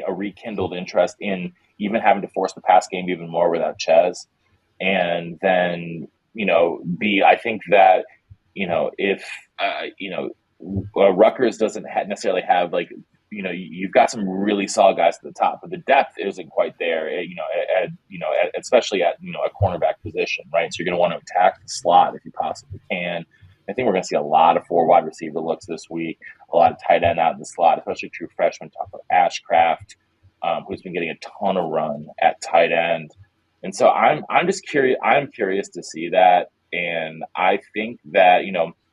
rekindled interest in even having to force the pass game even more without Chez. And then, I think that, if, Rutgers doesn't necessarily have you've got some really solid guys at the top, but the depth isn't quite there, especially at a cornerback position, right? So you're going to want to attack the slot if you possibly can. I think we're going to see a lot of 4 wide receiver looks this week, a lot of tight end out in the slot, especially true freshmen. Talk about Ashcraft, who's been getting a ton of run at tight end. And so I'm just curious. I'm curious to see that. And I think that,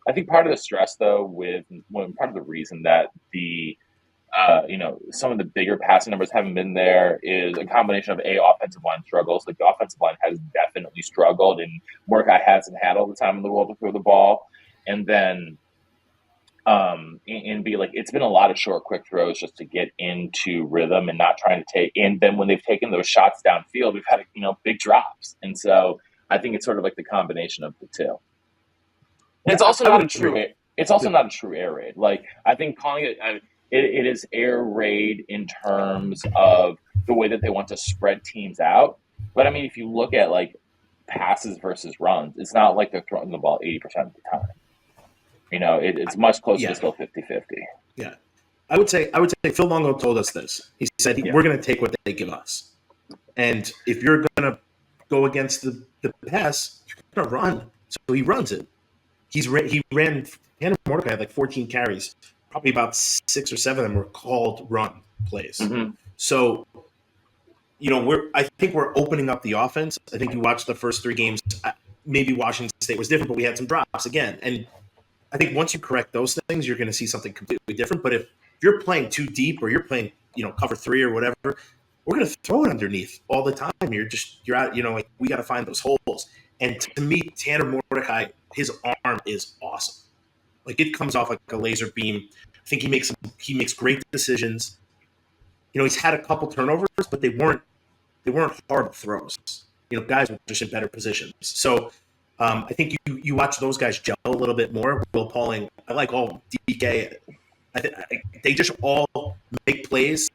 I think part of the stress, though, part of the reason that some of the bigger passing numbers haven't been there is a combination of offensive line struggles. Like the offensive line has definitely struggled, and Mordecai hasn't had all the time in the world to throw the ball. And then, and be like, it's been a lot of short, quick throws just to get into rhythm and not trying to take. And then when they've taken those shots downfield, we've had big drops. And so I think it's sort of like the combination of the two. And it's also not a true. It's also not a true air raid. Like I think calling it. It is air raid in terms of the way that they want to spread teams out. But I mean, if you look at like passes versus runs, it's not like they're throwing the ball 80% of the time. It's much closer to still 50-50. Yeah. I would say Phil Longo told us this. He said, we're going to take what they give us. And if you're going to go against the pass, you're going to run. So he runs it. He ran, Hannah Mordecai had like 14 carries. Probably about 6 or 7 of them were called run plays. Mm-hmm. So, I think we're opening up the offense. I think you watched the first 3 games. Maybe Washington State was different, but we had some drops again. And I think once you correct those things, you're going to see something completely different. But if you're playing too deep or you're playing, cover 3 or whatever, we're going to throw it underneath all the time. You're out, like we got to find those holes. And to me, Tanner Mordecai, his arm is awesome. Like it comes off like a laser beam. I think he makes great decisions. He's had a couple turnovers, but they weren't horrible throws. Guys were just in better positions. So I think you watch those guys gel a little bit more. Will Pauling, I like all DK. They just all make plays.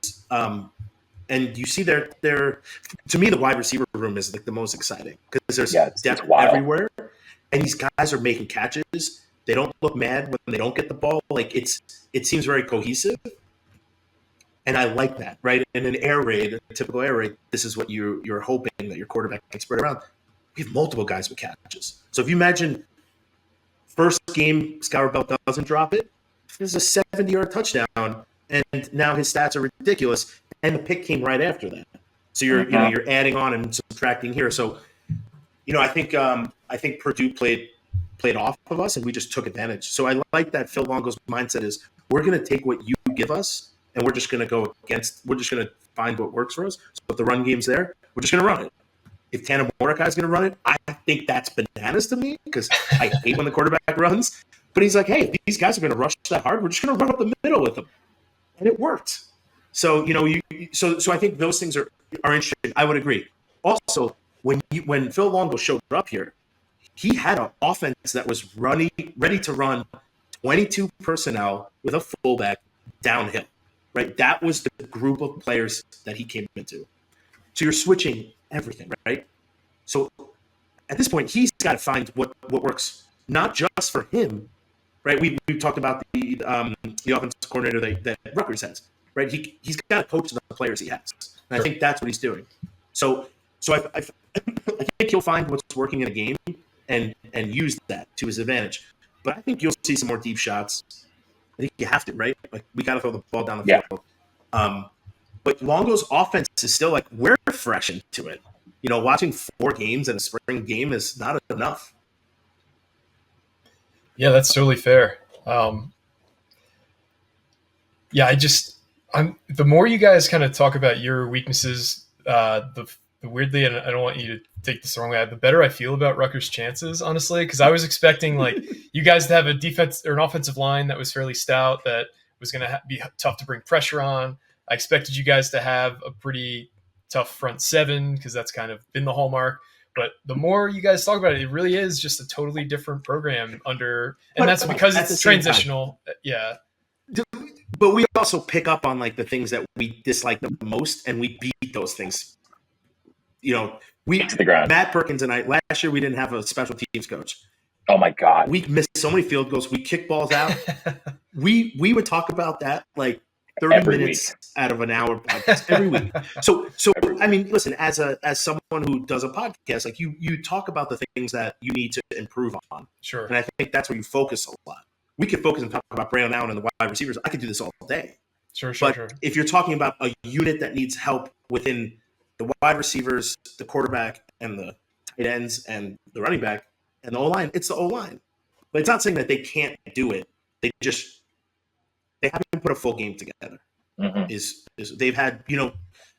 And you see their to me the wide receiver room is like the most exciting because there's depth everywhere, and these guys are making catches. They don't look mad when they don't get the ball. Like it seems very cohesive, and I like that. Right in an air raid, a typical air raid, this is what you're hoping that your quarterback can spread around. We have multiple guys with catches. So if you imagine first game, Scour Belt doesn't drop it. There's a 70-yard touchdown, and now his stats are ridiculous. And the pick came right after that. So you're adding on and subtracting here. So I think Purdue played off of us and we just took advantage. So I like that Phil Longo's mindset is we're going to take what you give us and we're just going to find what works for us. So if the run game's there, we're just going to run it. If Tanner Mordecai is going to run it, I think that's bananas to me because I hate when the quarterback runs. But he's like, hey, if these guys are going to rush that hard, we're just going to run up the middle with them. And it worked. So, so I think those things are interesting. I would agree. Also, when Phil Longo showed up here, he had an offense that was ready to run 22 personnel with a fullback downhill, right? That was the group of players that he came into. So you're switching everything, right? So at this point, he's got to find what works, not just for him, right? We talked about the offensive coordinator that Rutgers has, right? He's got to coach the players he has. And I think that's what he's doing. So I think he'll find what's working in a game and use that to his advantage. But I think you'll see some more deep shots. I think you have to, right? Like we got to throw the ball down the field. But Longo's offense is still like we're fresh into it. Watching 4 games in a spring game is not enough. Yeah, that's totally fair. The more you guys kind of talk about your weaknesses, the weirdly, and I don't want you to take this the wrong way, the better I feel about Rutgers' chances, honestly, because I was expecting like you guys to have a defense or an offensive line that was fairly stout that was going to be tough to bring pressure on. I expected you guys to have a pretty tough front 7 because that's kind of been the hallmark. But the more you guys talk about it, it really is just a totally different program that's because it's transitional. Yeah. But we also pick up on like the things that we dislike the most, and we beat those things. Matt Perkins and I last year we didn't have a special teams coach. Oh my God, we missed so many field goals. We kicked balls out. we would talk about that like 30 Every minutes week. out of an hour podcast every week. So I mean, listen, as someone who does a podcast, like you talk about the things that you need to improve on. Sure. And I think that's where you focus a lot. We could focus and talk about Braylon Allen and the wide receivers. I could do this all day. Sure. But if you're talking about a unit that needs help within the wide receivers, the quarterback, and the tight ends, and the running back, and the O-line, it's the O-line. But it's not saying that they can't do it. They haven't put a full game together. Mm-hmm.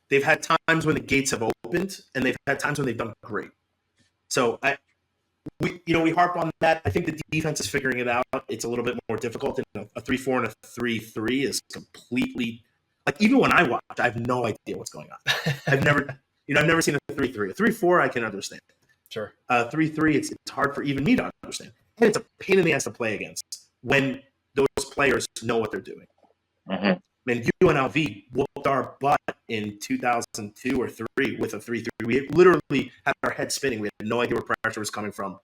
They've had times when the gates have opened, and they've had times when they've done great. So we harp on that. I think the defense is figuring it out. It's a little bit more difficult. And a 3-4 and a 3-3 is completely like, even when I watch, I have no idea what's going on. I've never seen a 3-3. A 3-4 I can understand. Sure. 3-3 it's hard for even me to understand. And it's a pain in the ass to play against when those players know what they're doing. Mm-hmm. I mean, UNLV whooped our butt in 2002 or 3 with a 3-3. We literally had our head spinning. We had no idea where pressure was coming from.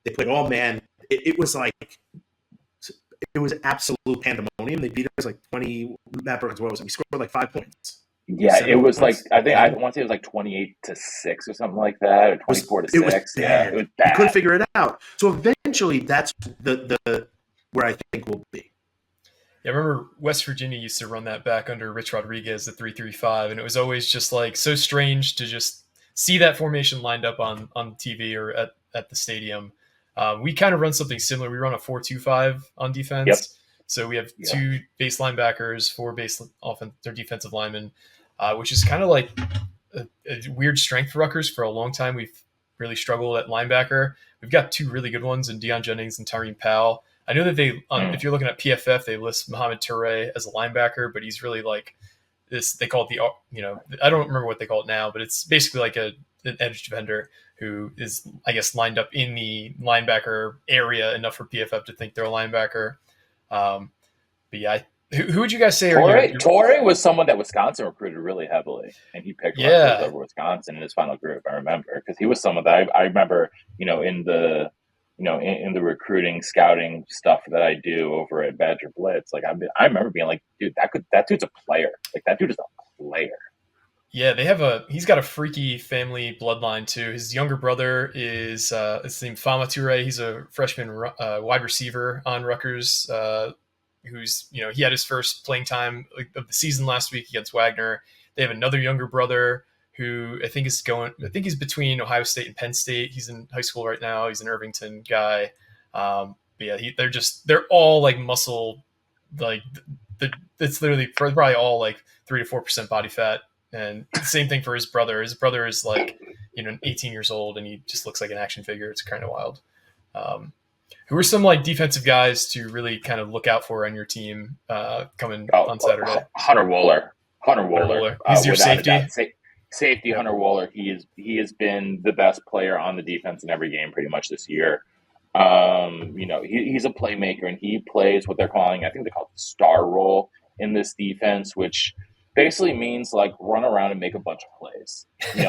They played all man. It was absolute pandemonium. They beat us like 20. Matt Perkins, what was it? We scored like 5 points. Yeah, it was points. Like I want to say it was like 28-6 or something like that, or 24-6. It was bad. Yeah, it was bad. We couldn't figure it out. So eventually, that's the where I think we'll be. Yeah, I remember West Virginia used to run that back under Rich Rodriguez, the 3-3-5, and it was always just like so strange to just see that formation lined up on TV or at the stadium. We kind of run something similar. We run a 4-2-5 on defense. Yep. So we have 2 base linebackers, 4 base or defensive linemen, which is kind of like a weird strength for Rutgers. For a long time, we've really struggled at linebacker. We've got 2 really good ones in Deion Jennings and Tyreen Powell. I know that if you're looking at PFF, they list Mohamed Toure as a linebacker, but he's really like this. They call it I don't remember what they call it now, but it's basically like an edge defender who is, I guess, lined up in the linebacker area enough for PFF to think they're a linebacker. But yeah, who would you guys say? Toure was someone that Wisconsin recruited really heavily, and he picked Rutgers over Wisconsin in his final group. I remember because he was someone that I remember, in the recruiting scouting stuff that I do over at Badger Blitz. Like I remember being like, dude, that dude's a player. Like that dude is a player. Yeah, he's got a freaky family bloodline too. His younger brother is his name Fama Toure. He's a freshman wide receiver on Rutgers. Who's he had his first playing time of the season last week against Wagner. They have another younger brother who I think he's between Ohio State and Penn State. He's in high school right now. He's an Irvington guy. But yeah, they're all like muscle, like it's literally probably all like 3 to 4% body fat. And the same thing for his brother. His brother is like 18 years old, and he just looks like an action figure. It's kind of wild. Who are some like defensive guys to really kind of look out for on your team coming on Saturday? Hunter Wohler. He's your safety. Safety, Hunter Wohler. He has been the best player on the defense in every game pretty much this year. He's a playmaker, and he plays what they're calling, I think they call it the star role in this defense, which basically means like run around and make a bunch of plays,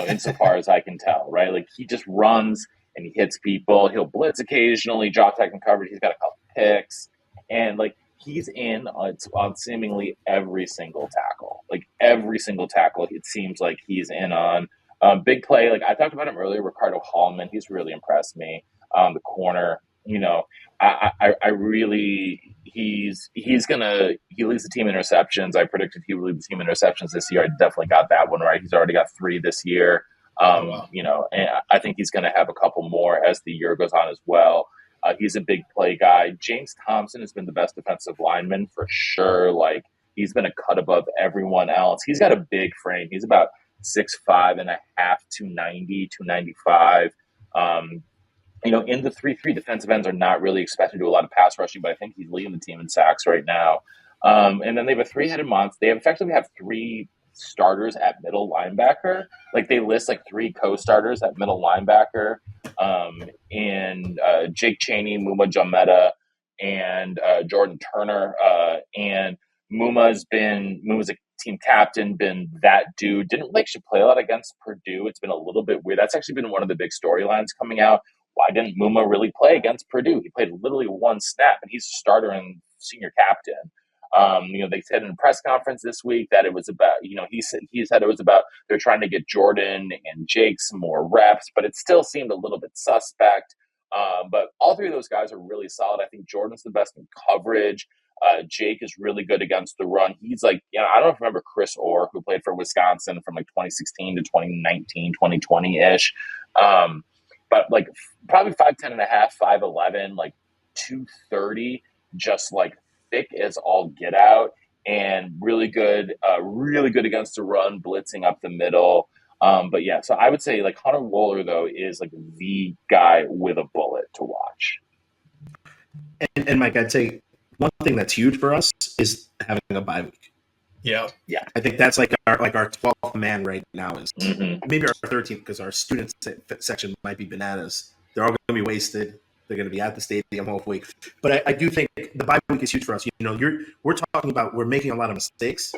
insofar as I can tell, right? Like he just runs and he hits people. He'll blitz occasionally, drop tackle coverage. He's got a couple picks, and like he's in on seemingly every single tackle. Like every single tackle, it seems like he's in on. Big play, like I talked about him earlier, Ricardo Hallman. He's really impressed me. The corner, I really he leads the team in interceptions. I predicted he would lead the team in interceptions this year. I definitely got that one right. He's already got 3 this year. And I think he's going to have a couple more as the year goes on as well. He's a big play guy. James Thompson has been the best defensive lineman for sure. Like he's been a cut above everyone else. He's got a big frame. He's about 6'5" and a half, 290, 295. In the 3-3, defensive ends are not really expected to do a lot of pass rushing, but I think he's leading the team in sacks right now. And then they have a 3-headed monster. They effectively have 3 starters at middle linebacker. Like they list like 3 co-starters at middle linebacker, and Jake Chaney, Muma Jometa, and Jordan Turner. And Muma's a team captain, been that dude. Didn't really actually play a lot against Purdue. It's been a little bit weird. That's actually been one of the big storylines coming out. Why didn't Muma really play against Purdue? He played literally 1 snap, and he's a starter and senior captain. They said in a press conference this week that it was about, he said it was about they're trying to get Jordan and Jake some more reps, but it still seemed a little bit suspect. But all three of those guys are really solid. I think Jordan's the best in coverage. Jake is really good against the run. He's like, I don't know if you remember Chris Orr, who played for Wisconsin from like 2016 to 2019, 2020-ish. But like probably 5'10 and a half, 5'11, like 230, just like thick as all get out, and really good against the run, blitzing up the middle. But yeah, so I would say like Hunter Wohler though is like the guy with a bullet to watch. And Mike, I'd say one thing that's huge for us is having a bye week. Yeah. I think that's like our 12th man right now is maybe our 13th, because our student section might be bananas. They're all going to be wasted. They're going to be at the stadium hopefully. But I do think the bye week is huge for us. We're talking about, we're making a lot of mistakes.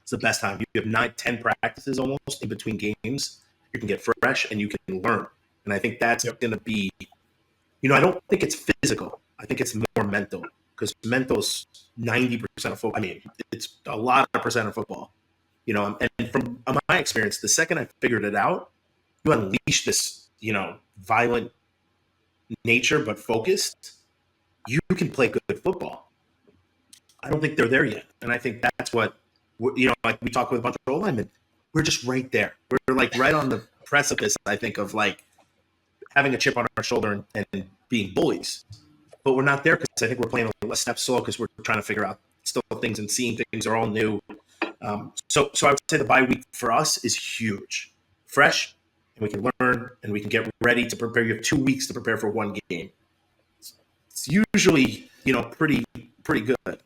It's the best time. You have 9-10 practices almost in between games. You can get fresh and you can learn. And I think that's going to be, I don't think it's physical. I think it's more mental, because mental's 90% of football. I mean, it's a lot of percent of football. And from my experience, the second I figured it out, you unleash this, violent nature, but focused, you can play good football. I don't think they're there yet. And I think that's what, like we talk with a bunch of linemen, we're just right there. We're like right on the precipice, I think, of like having a chip on our shoulder and being bullies. But we're not there because I think we're playing a step slow because we're trying to figure out still things and seeing things are all new. So I would say the bye week for us is huge. Fresh, and we can learn and we can get ready to prepare. You have 2 weeks to prepare for one game. It's usually, pretty good.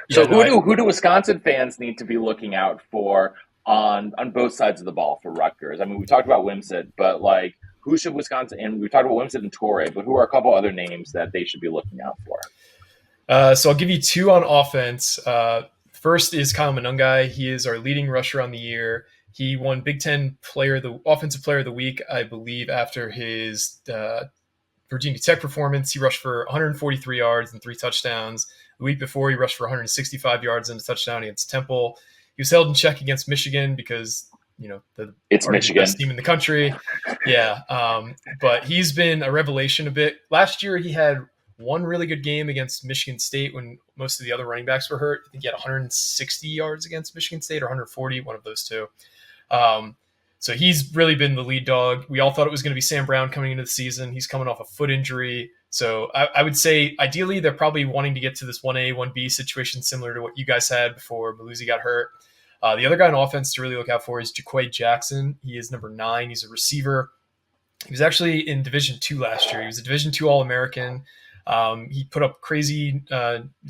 So who do Wisconsin fans need to be looking out for on both sides of the ball for Rutgers? I mean, we talked about Wimsatt, but like, who should Wisconsin, and we talked about Wimsatt and Torrey, but who are a couple other names that they should be looking out for? So I'll give you two on offense. First is Kyle Monungai. He is our leading rusher on the year. He won Big Ten Offensive Player of the Week, I believe, after his Virginia Tech performance. He rushed for 143 yards and 3 touchdowns. The week before, he rushed for 165 yards and a touchdown against Temple. He was held in check against Michigan because it's Michigan, the best team in the country. Yeah. But he's been a revelation a bit. Last year, he had one really good game against Michigan State when most of the other running backs were hurt. I think he had 160 yards against Michigan State or 140, one of those two. So he's really been the lead dog. We all thought it was going to be Sam Brown coming into the season. He's coming off a foot injury. So I would say ideally they're probably wanting to get to this 1A, 1B situation similar to what you guys had before Maluzzi got hurt. The other guy on offense to really look out for is Jaquay Jackson. He is number 9. He's a receiver. He was actually in Division II last year. He was a Division II All-American. He put up crazy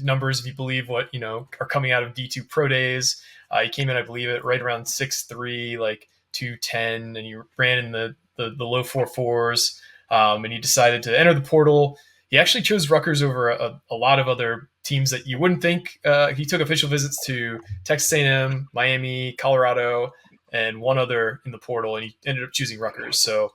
numbers, if you believe what are coming out of D2 Pro Days. He came in, I believe, at right around 6'3", like 210, and he ran in the low 4.4s. And he decided to enter the portal. He actually chose Rutgers over a lot of other teams that you wouldn't think. He took official visits to Texas A&M, Miami, Colorado, and one other in the portal, and he ended up choosing Rutgers. So,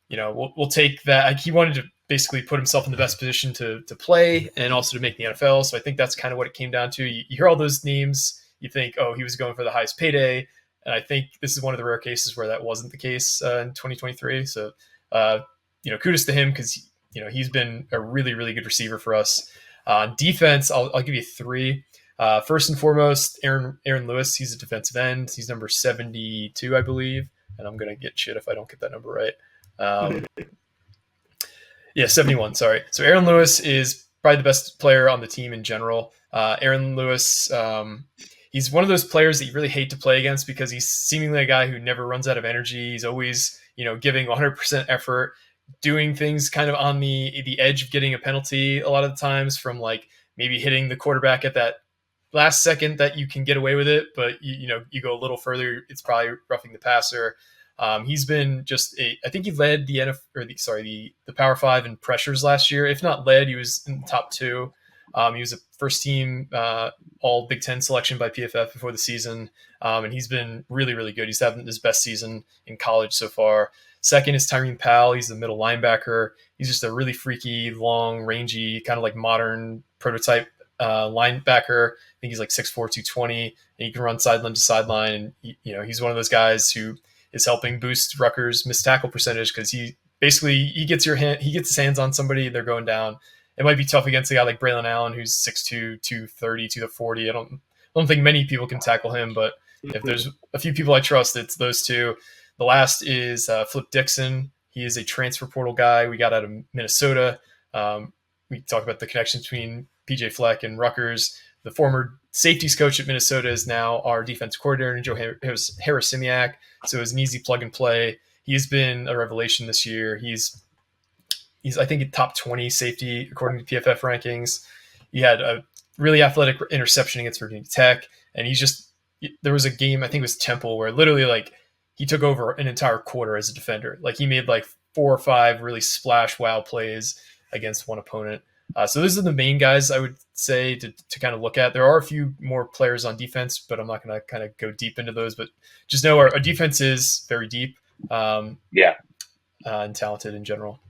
we'll take that. He wanted to basically put himself in the best position to play and also to make the NFL. So I think that's kind of what it came down to. You hear all those names, you think, oh, he was going for the highest payday. And I think this is one of the rare cases where that wasn't the case in 2023. So, kudos to him because, he's been a really, really good receiver for us. Defense, I'll give you 3. First and foremost, Aaron Lewis. He's a defensive end. He's number 72, I believe. And I'm going to get shit if I don't get that number right. 71, sorry. So Aaron Lewis is probably the best player on the team in general. Aaron Lewis, he's one of those players that you really hate to play against because he's seemingly a guy who never runs out of energy. He's always, giving 100% effort, doing things kind of on the edge of getting a penalty a lot of the times, from like maybe hitting the quarterback at that last second that you can get away with it, but you go a little further, it's probably roughing the passer. He's been I think he led the Power 5 in pressures last year. If not led, he was in the top 2. He was a first team all Big Ten selection by PFF before the season. And he's been really, really good. He's having his best season in college so far. Second is Tyreen Powell. He's the middle linebacker. He's just a really freaky, long, rangy, kind of like modern prototype linebacker. I think he's like 6'4", 220, and he can run sideline to sideline. And he's one of those guys who is helping boost Rutgers' missed tackle percentage because he gets his hands on somebody, they're going down. It might be tough against a guy like Braylon Allen, who's 6'2", 230, 240. I don't think many people can tackle him, but if there's a few people I trust, it's those two. The last is Flip Dixon. He is a transfer portal guy we got out of Minnesota. We talked about the connection between PJ Fleck and Rutgers. The former safeties coach at Minnesota is now our defense coordinator, Joe Harasimiak. So it's an easy plug and play. He's been a revelation this year. He's I think a top 20 safety according to PFF rankings. He had a really athletic interception against Virginia Tech, and there was a game, I think it was Temple, where literally like he took over an entire quarter as a defender. Like he made like 4 or 5 really splash wow plays against one opponent. So those are the main guys I would say to kind of look at. There are a few more players on defense, but I'm not going to kind of go deep into those. But just know our defense is very deep, and talented in general.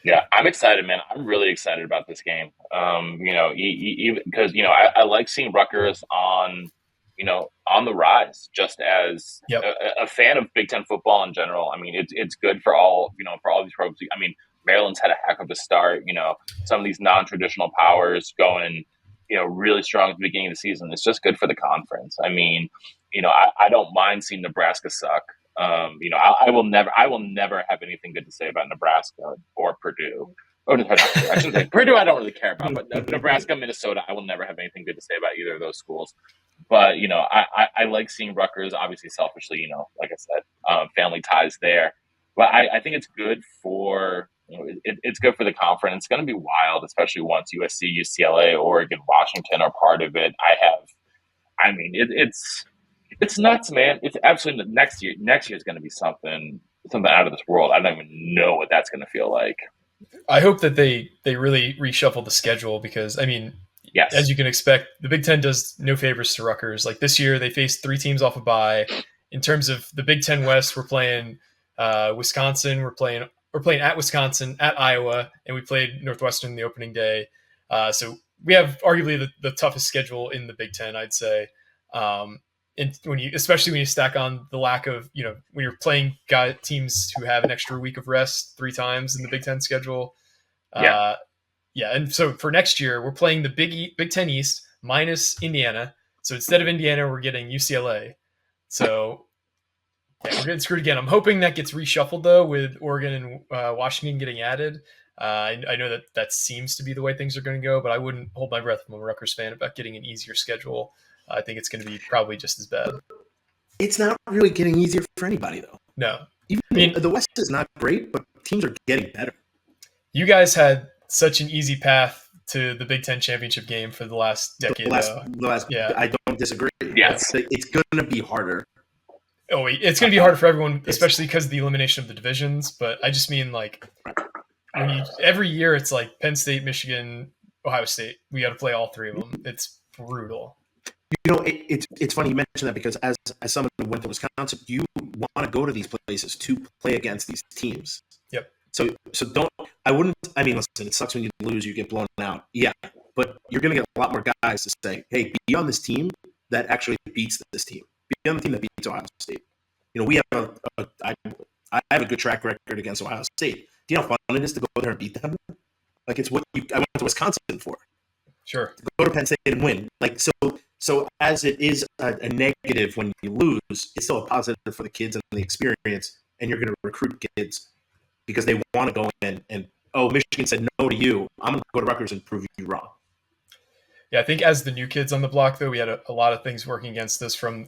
Yeah, I'm excited, man. I'm really excited about this game. Even because I like seeing Rutgers on the rise. Just as a fan of Big Ten football in general, I mean, it's good for all these programs. I mean, Maryland's had a heck of a start. Some of these non-traditional powers going, really strong at the beginning of the season. It's just good for the conference. I mean, I don't mind seeing Nebraska suck. I will never have anything good to say about Nebraska or Purdue. I shouldn't say Purdue. I don't really care about, but Nebraska, Minnesota, I will never have anything good to say about either of those schools. But I like seeing Rutgers. Obviously, selfishly, like I said, family ties there. But I think it's good for it's good for the conference. It's going to be wild, especially once USC, UCLA, Oregon, Washington are part of it. It's nuts, man. It's absolutely next year. Next year is going to be something out of this world. I don't even know what that's going to feel like. I hope that they really reshuffle the schedule because, I mean, yes, as you can expect, the Big Ten does no favors to Rutgers. Like this year, they faced 3 teams off a bye. In terms of the Big Ten West, we're playing Wisconsin. We're playing at Wisconsin, at Iowa, and we played Northwestern the opening day. So we have arguably the toughest schedule in the Big Ten, I'd say. And especially when you stack on the lack of, when you're playing teams who have an extra week of rest 3 times in the Big Ten schedule. And so for next year, we're playing the Big Ten East minus Indiana. So instead of Indiana, we're getting UCLA. So we're getting screwed again. I'm hoping that gets reshuffled though, with Oregon and Washington getting added. I know that seems to be the way things are going to go, but I wouldn't hold my breath if I'm a Rutgers fan about getting an easier schedule. I think it's going to be probably just as bad. It's not really getting easier for anybody, though. No. The West is not great, but teams are getting better. You guys had such an easy path to the Big Ten championship game for the last decade. I don't disagree. Yes. It's going to be harder. Oh, it's going to be harder for everyone, especially because of the elimination of the divisions. But I just mean every year it's like Penn State, Michigan, Ohio State. We got to play all 3 of them. It's brutal. It's funny you mention that because as someone who went to Wisconsin, you want to go to these places to play against these teams. Yep. So listen, it sucks when you lose, you get blown out. Yeah, but you're going to get a lot more guys to say, hey, be on this team that actually beats this team. Be on the team that beats Ohio State. We have I have a good track record against Ohio State. Do you know how fun it is to go there and beat them? Like it's what I went to Wisconsin for. Sure. Go to Penn State and win. So as it is a negative when you lose, it's still a positive for the kids and the experience, and you're going to recruit kids because they want to go in and, Michigan said no to you. I'm going to go to Rutgers and prove you wrong. Yeah, I think as the new kids on the block, though, we had a lot of things working against us from,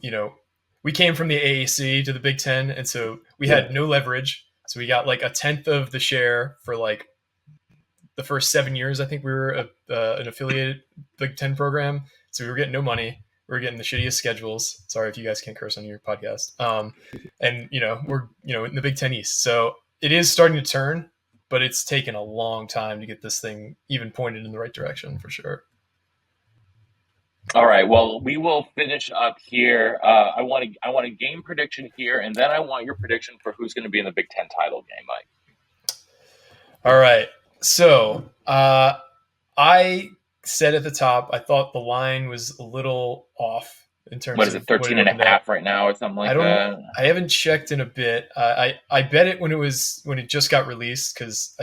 we came from the AAC to the Big Ten, and so we had no leverage. So we got like a tenth of the share for like the first 7 years. I think we were an affiliated Big Ten program. So we were getting no money. We were getting the shittiest schedules. Sorry if you guys can't curse on your podcast. And we're in the Big Ten East. So it is starting to turn, but it's taken a long time to get this thing even pointed in the right direction for sure. All right. Well, we will finish up here. I want a game prediction here, and then I want your prediction for who's going to be in the Big Ten title game, Mike. All right. So I said at the top, I thought the line was a little off in terms What is of it, 13 and a half right now or something like that? I haven't checked in a bit. I bet it when it just got released, because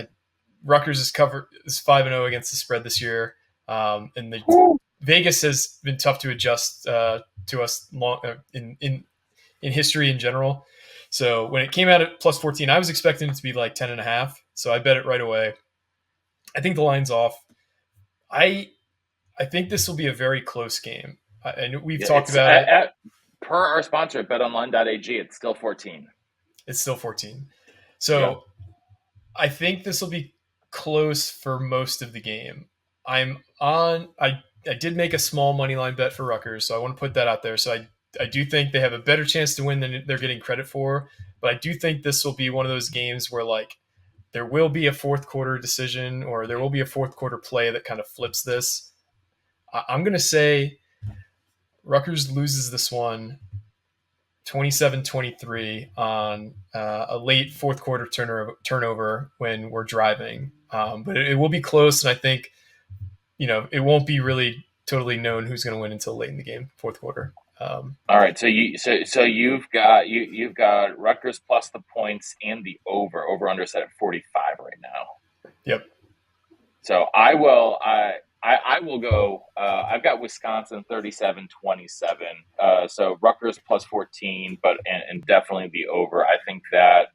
Rutgers is 5-0 against the spread this year, and Vegas has been tough to adjust to us in history in general. So when it came out at plus 14, I was expecting it to be like 10 and a half. So I bet it right away. I think the line's off. I think this will be a very close game. And we've talked about it. Per our sponsor at betonline.ag, it's still 14. It's still 14. So I think this will be close for most of the game. I did make a small money line bet for Rutgers, so I want to put that out there. So I do think they have a better chance to win than they're getting credit for. But I do think this will be one of those games where there will be a fourth quarter decision, or there will be a fourth quarter play that kind of flips this. I'm going to say Rutgers loses this one 27-23 on a late fourth quarter turnover when we're driving. But it will be close, and I think, it won't be really totally known who's going to win until late in the game, fourth quarter. All right, so you've got Rutgers plus the points and the over under set at 45 right now. Yep. So I will go. I've got Wisconsin 37-27. So Rutgers plus 14, and definitely the over. I think that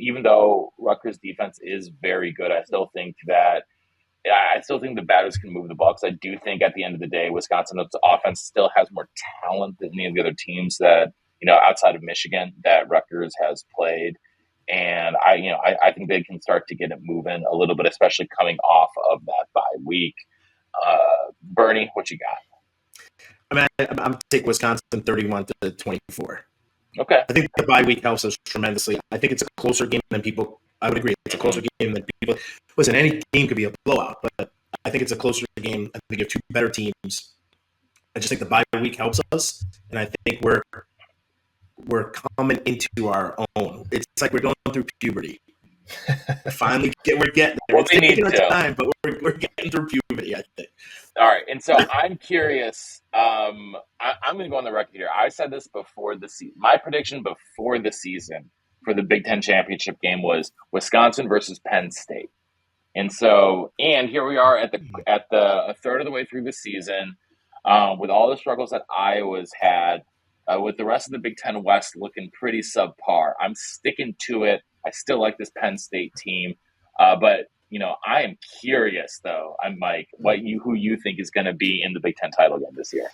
even though Rutgers defense is very good, I still think the batters can move the ball, because I do think at the end of the day, Wisconsin's offense still has more talent than any of the other teams that, outside of Michigan, that Rutgers has played. And I think they can start to get it moving a little bit, especially coming off of that bye week. Bernie, what you got? I'm taking Wisconsin 31-24. Okay. I think the bye week helps us tremendously. I think it's a closer game than people. I would agree. It's a closer game than people. Listen, any game could be a blowout, but I think it's a closer game. I think you have two better teams. I just think the bye week helps us, and I think we're coming into our own. It's like we're going through puberty. Finally, we're getting there. It's taking our time, but we're getting through puberty, I think. All right, and so I'm curious. I'm going to go on the record here. I said this before the season. My prediction before the season for the Big Ten championship game was Wisconsin versus Penn State. And here we are at a third of the way through the season, with all the struggles that Iowa's had, with the rest of the Big Ten West looking pretty subpar. I'm sticking to it. I still like this Penn State team, but I am curious though. I'm Mike, who you think is going to be in the Big Ten title game this year?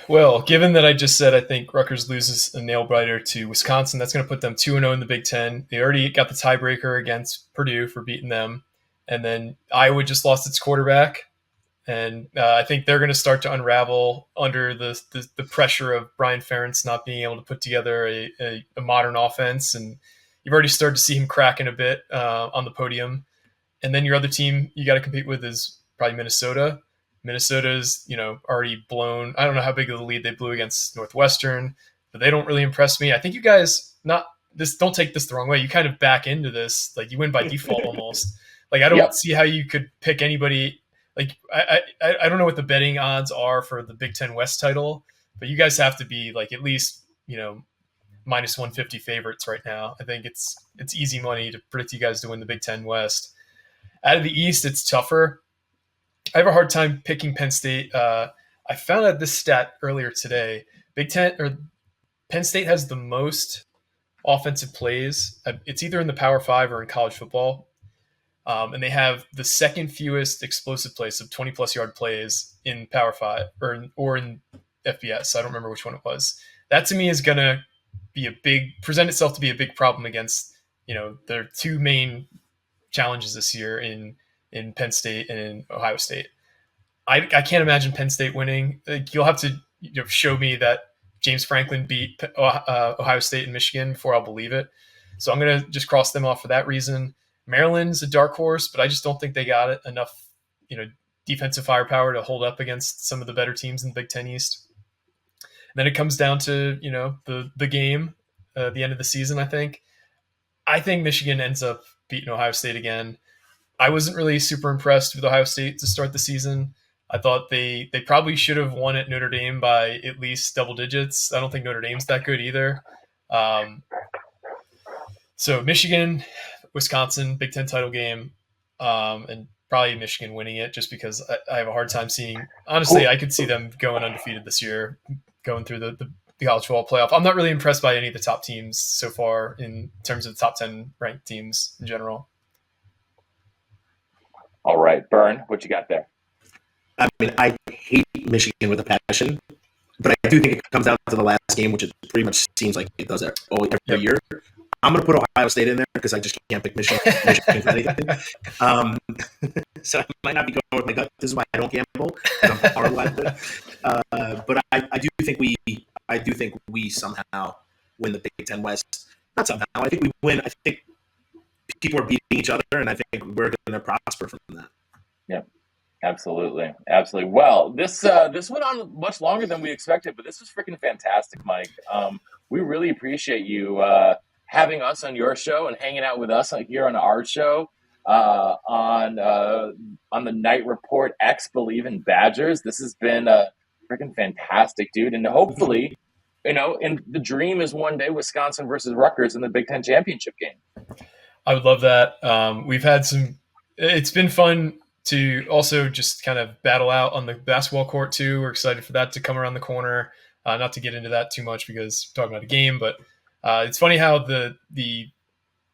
Well, given that I just said I think Rutgers loses a nail biter to Wisconsin, that's going to put them 2-0 in the Big Ten. They already got the tiebreaker against Purdue for beating them, and then Iowa just lost its quarterback, and I think they're going to start to unravel under the pressure of Brian Ferentz not being able to put together a modern offense, and you've already started to see him cracking a bit on the podium. And then your other team you got to compete with is probably Minnesota. Minnesota's, already blown. I don't know how big of a lead they blew against Northwestern, but they don't really impress me. I think you guys don't take this the wrong way. You kind of back into this, like you win by default almost. Like I don't see how you could pick anybody. Like I don't know what the betting odds are for the Big Ten West title, but you guys have to be like at least minus 150 favorites right now. I think it's easy money to predict you guys to win the Big Ten West. Out of the East, it's tougher. I have a hard time picking Penn State. I found out this stat earlier today. Penn State has the most offensive plays. It's either in the Power 5 or in college football. And they have the second fewest explosive plays, so 20-plus yard plays in Power 5 or in FBS. I don't remember which one it was. That to me is going to present itself to be a big problem against, their two main challenges this year in Penn State and in Ohio State. I can't imagine Penn State winning. You'll have to show me that James Franklin beat Ohio State and Michigan before I'll believe it. So I'm going to just cross them off for that reason. Maryland's a dark horse, but I just don't think they got enough, defensive firepower to hold up against some of the better teams in the Big Ten East. And then it comes down to, the game, the end of the season, I think. I think Michigan ends up beating Ohio State again. I wasn't really super impressed with Ohio State to start the season. I thought they probably should have won at Notre Dame by at least double digits. I don't think Notre Dame's that good either. So Michigan, Wisconsin, Big Ten title game, and probably Michigan winning it just because I have a hard time seeing. Honestly, I could see them going undefeated this year, going through the college football playoff. I'm not really impressed by any of the top teams so far in terms of the top 10 ranked teams in general. All right, Bern, what you got there? I mean, I hate Michigan with a passion, but I do think it comes down to the last game, which it pretty much seems like it does every year. I'm going to put Ohio State in there because I just can't pick Michigan for anything. So I might not be going with my gut. This is why I don't gamble. I'm horrible. But I do think we somehow win the Big Ten West. Not somehow. I think we win. I think people are beating each other, and I think we're going to prosper from that. Yeah. Absolutely. Well, this went on much longer than we expected, but this was freaking fantastic, Mike. We really appreciate you having us on your show and hanging out with us here on our show on the Night Report X Believe in Badgers. This has been freaking fantastic, dude, and hopefully, and the dream is one day Wisconsin versus Rutgers in the Big Ten championship game. I would love that. We've had it's been fun to also just kind of battle out on the basketball court too. We're excited for that to come around the corner. Not to get into that too much because we're talking about a game, but it's funny how the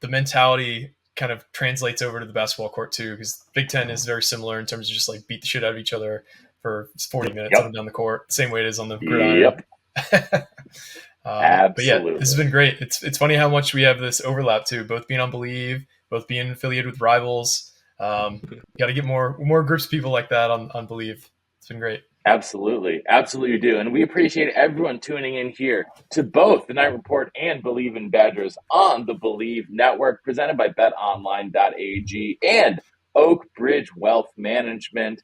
mentality kind of translates over to the basketball court too, because Big Ten is very similar in terms of just like beat the shit out of each other for 40 minutes up and down the court, same way it is on the gridiron. But yeah, this has been great. It's funny how much we have this overlap too, both being on Believe, both being affiliated with Rivals. Got to get more groups of people like that on Believe. It's been great. Absolutely you do. And we appreciate everyone tuning in here to both the Night Report and Believe in Badgers on the Believe Network, presented by betonline.ag and Oak Bridge Wealth Management.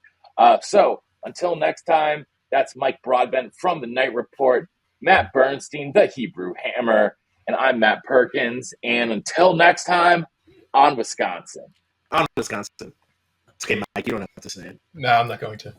So until next time, that's Mike Broadbent from the Night Report, Matt Bernstein, the Hebrew Hammer, and I'm Matt Perkins. And until next time, on Wisconsin. On Wisconsin. It's okay, Mike. You don't have to say it. No, I'm not going to.